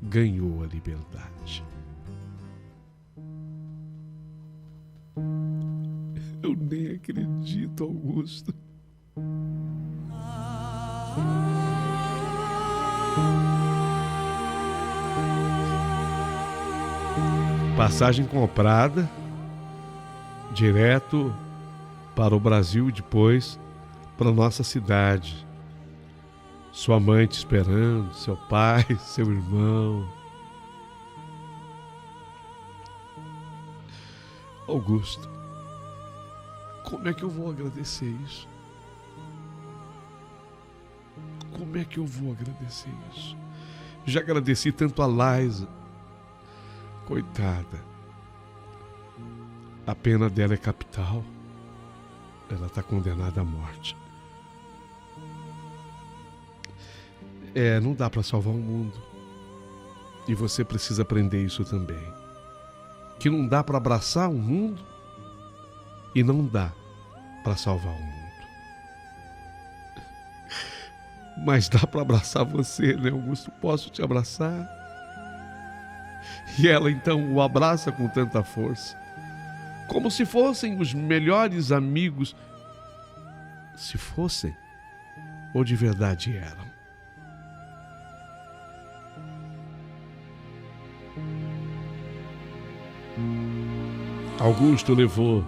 C: ganhou a liberdade. Eu nem acredito, Augusto. Passagem comprada, direto para o Brasil e depois para nossa cidade. Sua mãe te esperando, seu pai, seu irmão. Augusto, como é que eu vou agradecer isso? Como é que eu vou agradecer isso? Já agradeci tanto a Laisa. Coitada. A pena dela é capital. Ela está condenada à morte. Não dá para salvar o mundo. E você precisa aprender isso também. Que não dá para abraçar o mundo e não dá para salvar o mundo. Mas dá para abraçar você, né, Augusto? Posso te abraçar? E ela então o abraça com tanta força, como se fossem os melhores amigos. Se fossem, ou de verdade eram. Augusto levou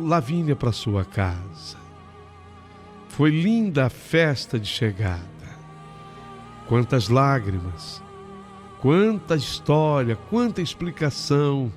C: Lavínia para sua casa. Foi linda a festa de chegada. Quantas lágrimas, quanta história, quanta explicação.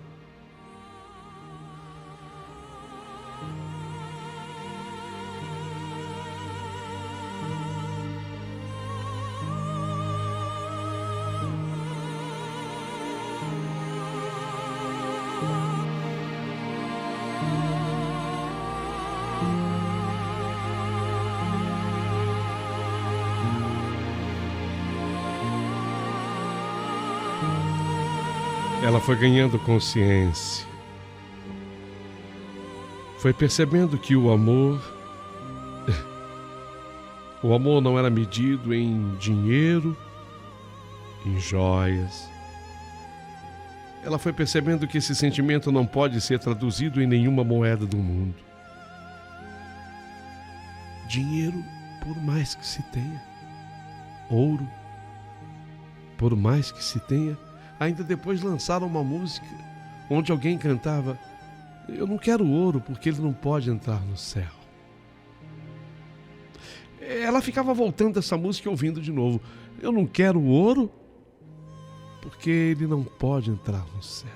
C: Ela foi ganhando consciência. Foi percebendo que o amor não era medido em dinheiro, em joias. Ela foi percebendo que esse sentimento não pode ser traduzido em nenhuma moeda do mundo. Dinheiro, por mais que se tenha. Ouro, por mais que se tenha. Ainda depois lançaram uma música onde alguém cantava: eu não quero ouro porque ele não pode entrar no céu. Ela ficava voltando essa música e ouvindo de novo: eu não quero ouro porque ele não pode entrar no céu.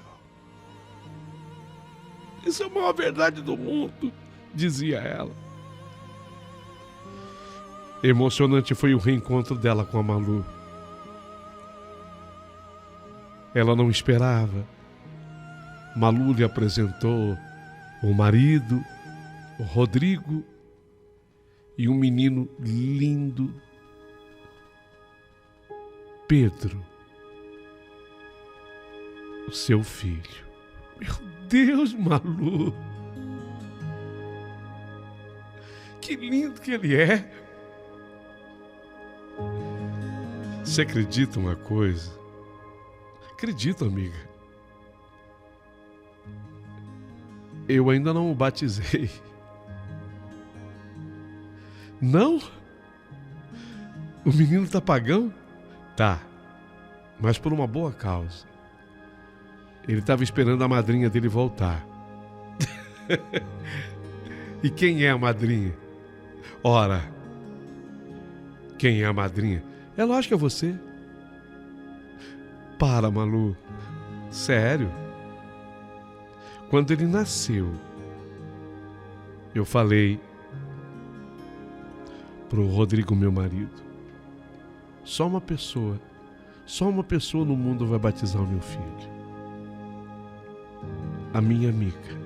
C: Isso é a maior verdade do mundo, dizia ela. Emocionante foi o reencontro dela com a Malu. Ela não esperava. Malu lhe apresentou o marido, o Rodrigo, e um menino lindo, Pedro, o seu filho. Meu Deus, Malu! Que lindo que ele é! Você acredita uma coisa? Acredito, amiga. Eu ainda não o batizei. Não? O menino tá pagão? Tá, mas por uma boa causa. Ele estava esperando a madrinha dele voltar. E quem é a madrinha? Ora, quem é a madrinha? É lógico que é você. Para, Malu. Sério? Quando ele nasceu, eu falei pro Rodrigo, meu marido, só uma pessoa no mundo vai batizar o meu filho. A minha amiga,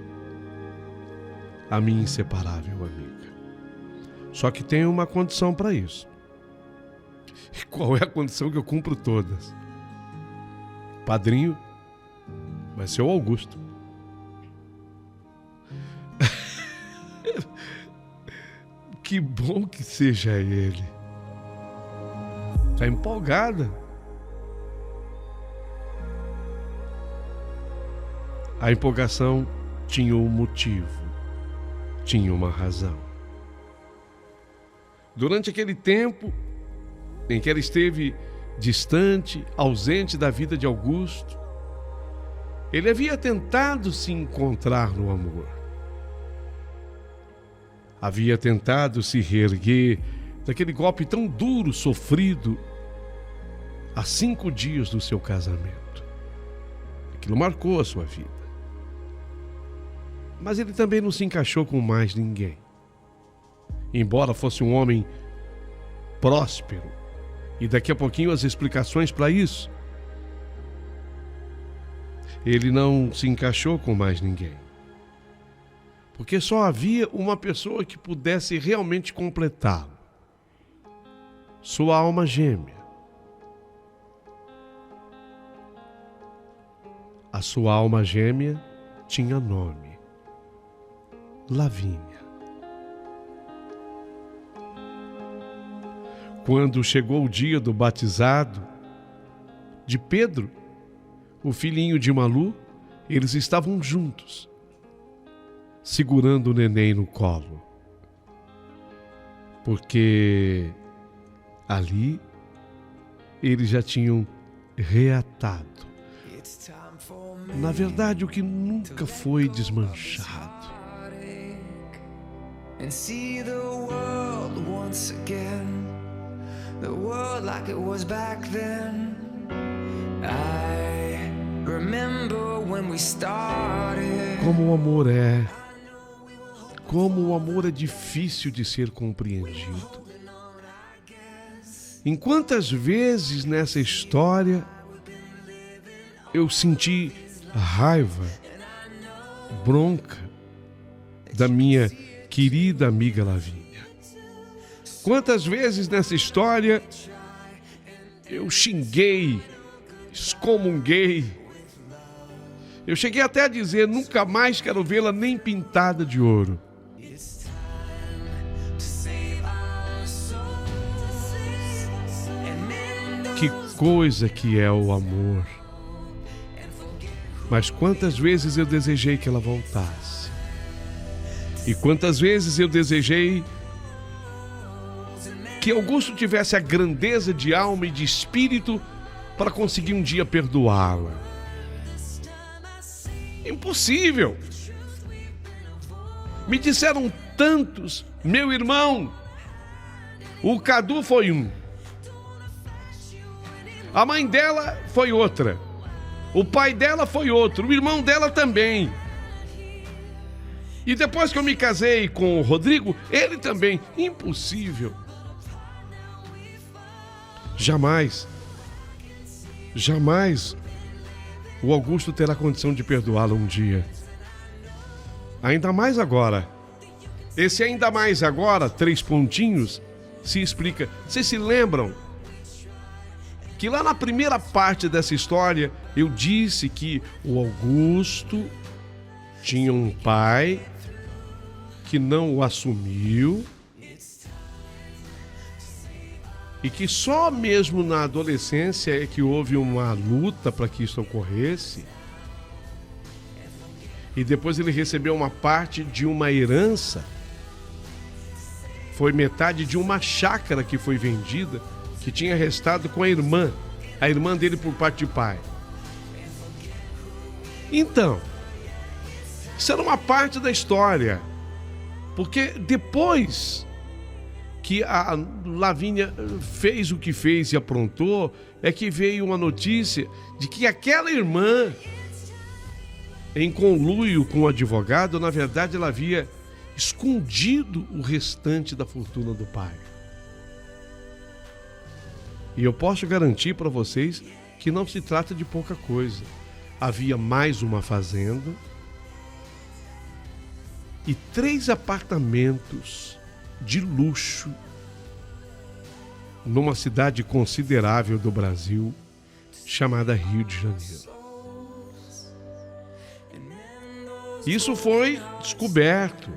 C: a minha inseparável amiga. Só que tem uma condição para isso. E qual é a condição que eu cumpro todas? Padrinho vai ser o Augusto. Que bom que seja ele. Tá empolgada. A empolgação tinha um motivo, tinha uma razão. Durante aquele tempo em que ela esteve distante, ausente da vida de Augusto, ele havia tentado se encontrar no amor. Havia tentado se reerguer daquele golpe tão duro, sofrido, há 5 dias do seu casamento. Aquilo marcou a sua vida. Mas ele também não se encaixou com mais ninguém. Embora fosse um homem próspero, e daqui a pouquinho as explicações para isso, ele não se encaixou com mais ninguém. Porque só havia uma pessoa que pudesse realmente completá-lo. Sua alma gêmea. A sua alma gêmea tinha nome: Lavínia. Quando chegou o dia do batizado de Pedro, o filhinho de Malu, eles estavam juntos, segurando o neném no colo. Porque ali eles já tinham reatado, na verdade, o que nunca foi desmanchado.
E: And see the world once again, the world like it was back then. I remember when we started.
C: Como o amor é difícil de ser compreendido. Em quantas vezes nessa história eu senti raiva, bronca da minha querida amiga Lavínia. Quantas vezes nessa história eu xinguei, excomunguei. Eu cheguei até a dizer: nunca mais quero vê-la nem pintada de ouro. Que coisa que é o amor. Mas quantas vezes eu desejei que ela voltasse. E quantas vezes eu desejei que Augusto tivesse a grandeza de alma e de espírito para conseguir um dia perdoá-la. Impossível! Me disseram tantos, meu irmão. O Cadu foi um. A mãe dela foi outra. O pai dela foi outro. O irmão dela também. E depois que eu me casei com o Rodrigo, ele também. Impossível. Jamais o Augusto terá condição de perdoá-la um dia. Ainda mais agora. Esse ainda mais agora, 3 pontinhos, se explica. Vocês se lembram que lá na primeira parte dessa história eu disse que o Augusto tinha um pai que não o assumiu e que só mesmo na adolescência é que houve uma luta para que isso ocorresse. E depois ele recebeu uma parte de uma herança. Foi metade de uma chácara que foi vendida, que tinha restado com a irmã dele por parte de pai. Então, isso era uma parte da história. Porque depois que a Lavínia fez o que fez e aprontou, é que veio uma notícia de que aquela irmã, em conluio com o advogado, na verdade ela havia escondido o restante da fortuna do pai. E eu posso garantir para vocês que não se trata de pouca coisa. Havia mais uma fazenda e 3 apartamentos de luxo numa cidade considerável do Brasil, chamada Rio de Janeiro. Isso foi descoberto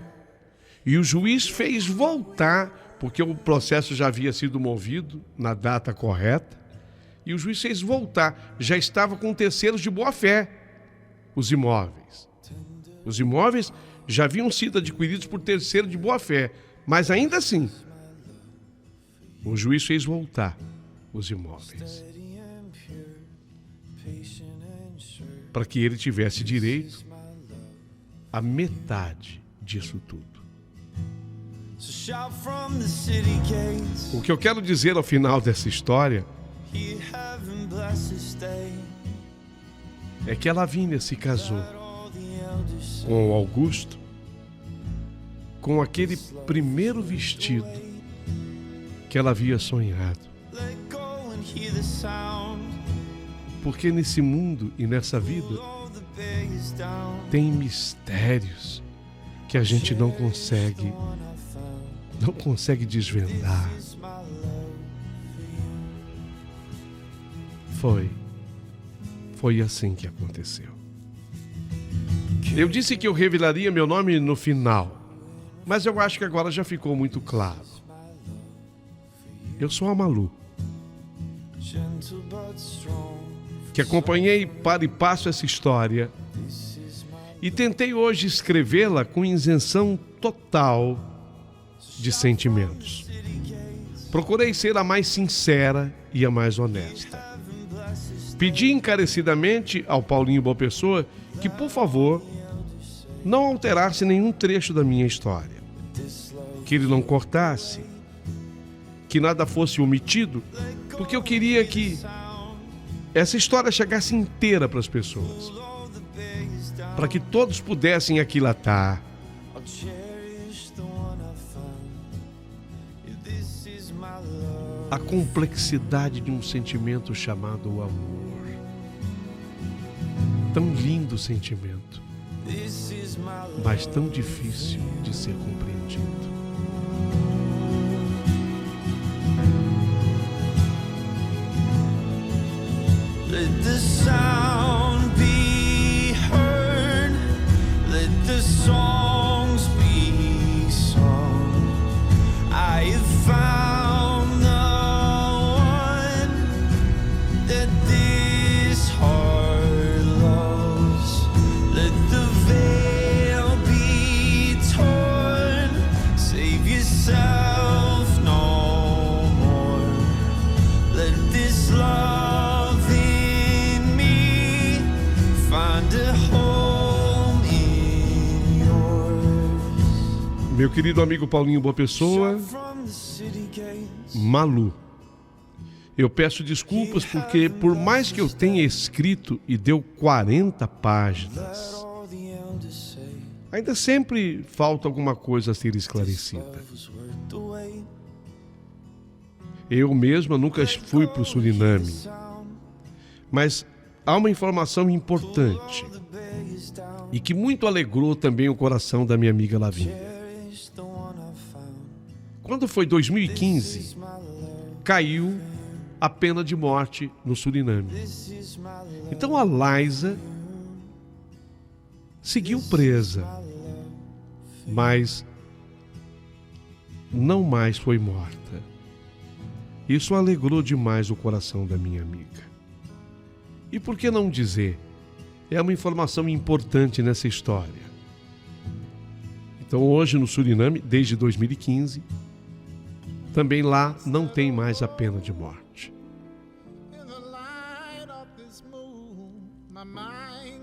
C: e o juiz fez voltar, porque o processo já havia sido movido na data correta, e o juiz fez voltar. Já estava com terceiros de boa-fé os imóveis. Os imóveis já haviam sido adquiridos por terceiro de boa-fé, mas ainda assim, o juiz fez voltar os imóveis para que ele tivesse direito a metade disso tudo. O que eu quero dizer ao final dessa história é que a Lavínia se casou com o Augusto com aquele primeiro vestido que ela havia sonhado. Porque nesse mundo e nessa vida tem mistérios que a gente não consegue desvendar. Foi assim que aconteceu. Eu disse que eu revelaria meu nome no final, mas eu acho que agora já ficou muito claro. Eu sou a Malu, que acompanhei para e passo essa história e tentei hoje escrevê-la com isenção total de sentimentos. Procurei ser a mais sincera e a mais honesta. Pedi encarecidamente ao Paulinho Boa Pessoa que, por favor, não alterasse nenhum trecho da minha história, que ele não cortasse, que nada fosse omitido, porque eu queria que essa história chegasse inteira para as pessoas, para que todos pudessem aquilatar a complexidade de um sentimento chamado o amor. Tão lindo sentimento, mas tão difícil de ser compreendido.
E: Let the sound be heard, let the songs be sung. I have found the one that this heart loves. Let the veil be torn, save yourself no more. Let this love
C: Meu querido amigo Paulinho Boa Pessoa, Malu. Eu peço desculpas porque, por mais que eu tenha escrito e deu 40 páginas, ainda sempre falta alguma coisa a ser esclarecida. Eu mesma nunca fui para o Suriname, mas há uma informação importante e que muito alegrou também o coração da minha amiga Lavínia. Quando foi 2015, caiu a pena de morte no Suriname. Então a Laísa seguiu presa, mas não mais foi morta. Isso alegrou demais o coração da minha amiga. E por que não dizer? É uma informação importante nessa história. Então hoje no Suriname, desde 2015, também lá não tem mais a pena de morte.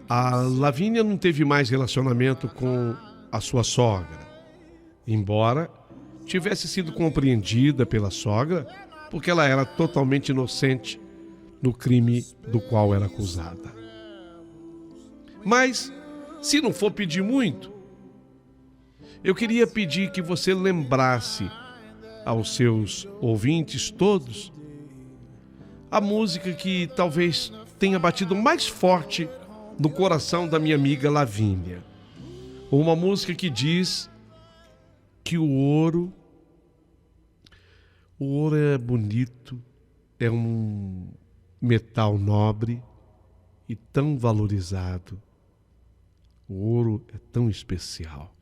C: A Lavínia não teve mais relacionamento com a sua sogra, embora tivesse sido compreendida pela sogra, porque ela era totalmente inocente no crime do qual era acusada. Mas, se não for pedir muito, eu queria pedir que você lembrasse aos seus ouvintes todos a música que talvez tenha batido mais forte no coração da minha amiga Lavínia. Uma música que diz que o ouro é bonito, é um metal nobre e tão valorizado. O ouro é tão especial.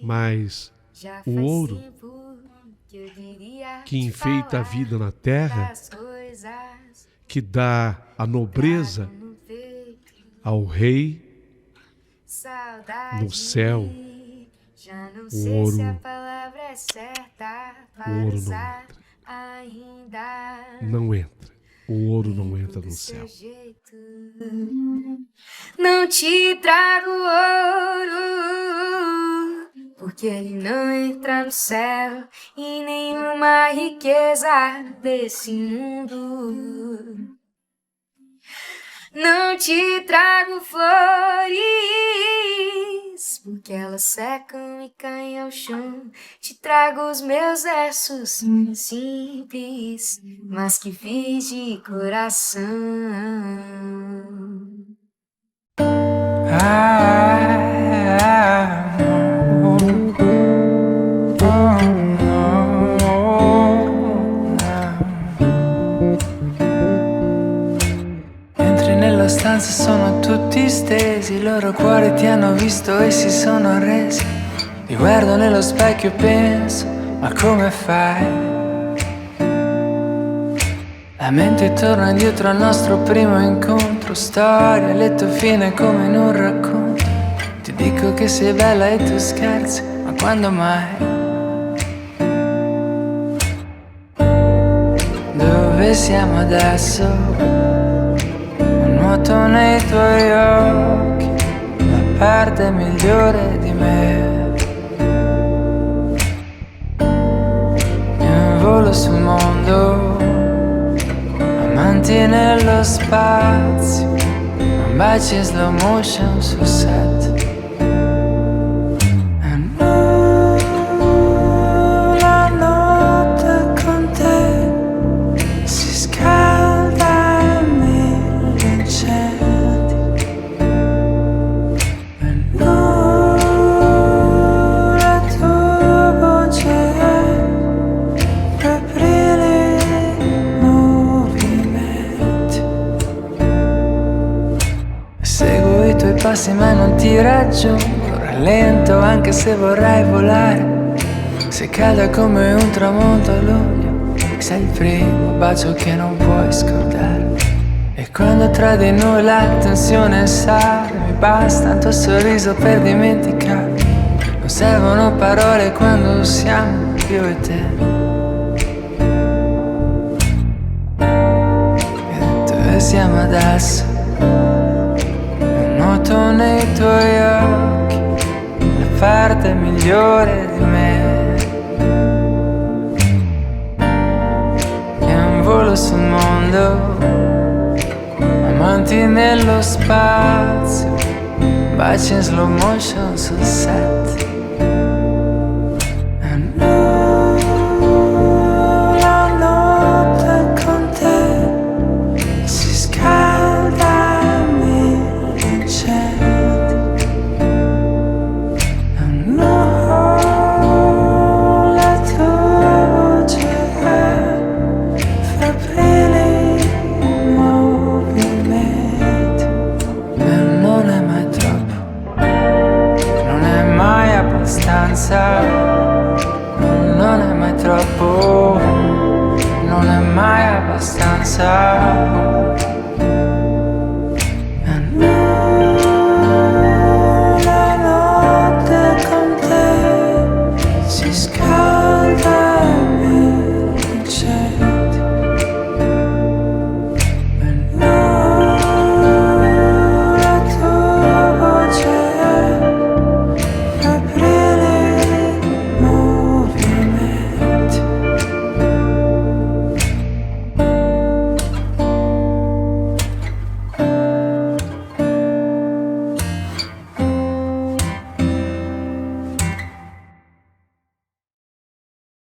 C: Mas o ouro que enfeita a vida na terra, que dá a nobreza ao rei no céu, o ouro não entra. O ouro não entra no céu.
F: Não te trago ouro, porque ele não entra no céu, e nenhuma riqueza desse mundo. Não te trago flores, porque elas secam e caem ao chão. Te trago os meus versos simples, mas que fiz de coração.
E: Nella stanza sono tutti stesi, i loro cuori ti hanno visto e si sono resi. Ti guardo nello specchio e penso, ma come fai? La mente torna indietro al nostro primo incontro, storia, letto fine come in un racconto. Ti dico che sei bella e tu scherzi, ma quando mai? Dove siamo adesso? Nuoto nei tuoi occhi, la parte migliore di me. In volo sul mondo, amanti nello spazio, un baci in slow motion sul set. E la notte con te si scalda e mi incendi. E la tua voce febrile movimenti. Seguo i tuoi passi ma non ti raggiungo, rallento anche se vorrei volare. Se cade come un tramonto a luglio, sei il primo bacio che non puoi scordare. E quando tra di noi la tensione sale, mi basta un tuo sorriso per dimenticare. Non servono parole quando siamo io e te. E dove siamo adesso? Nuoto nei tuoi occhi, la parte migliore di me. sul mondo, amanti nello spazio, baci in slow motion sul set. E la notte con te si scalda a mille incendi. E la tua voce è febbrile in movimenti. E non è mai troppo, non è mai abbastanza, non è mai troppo, non è mai abbastanza.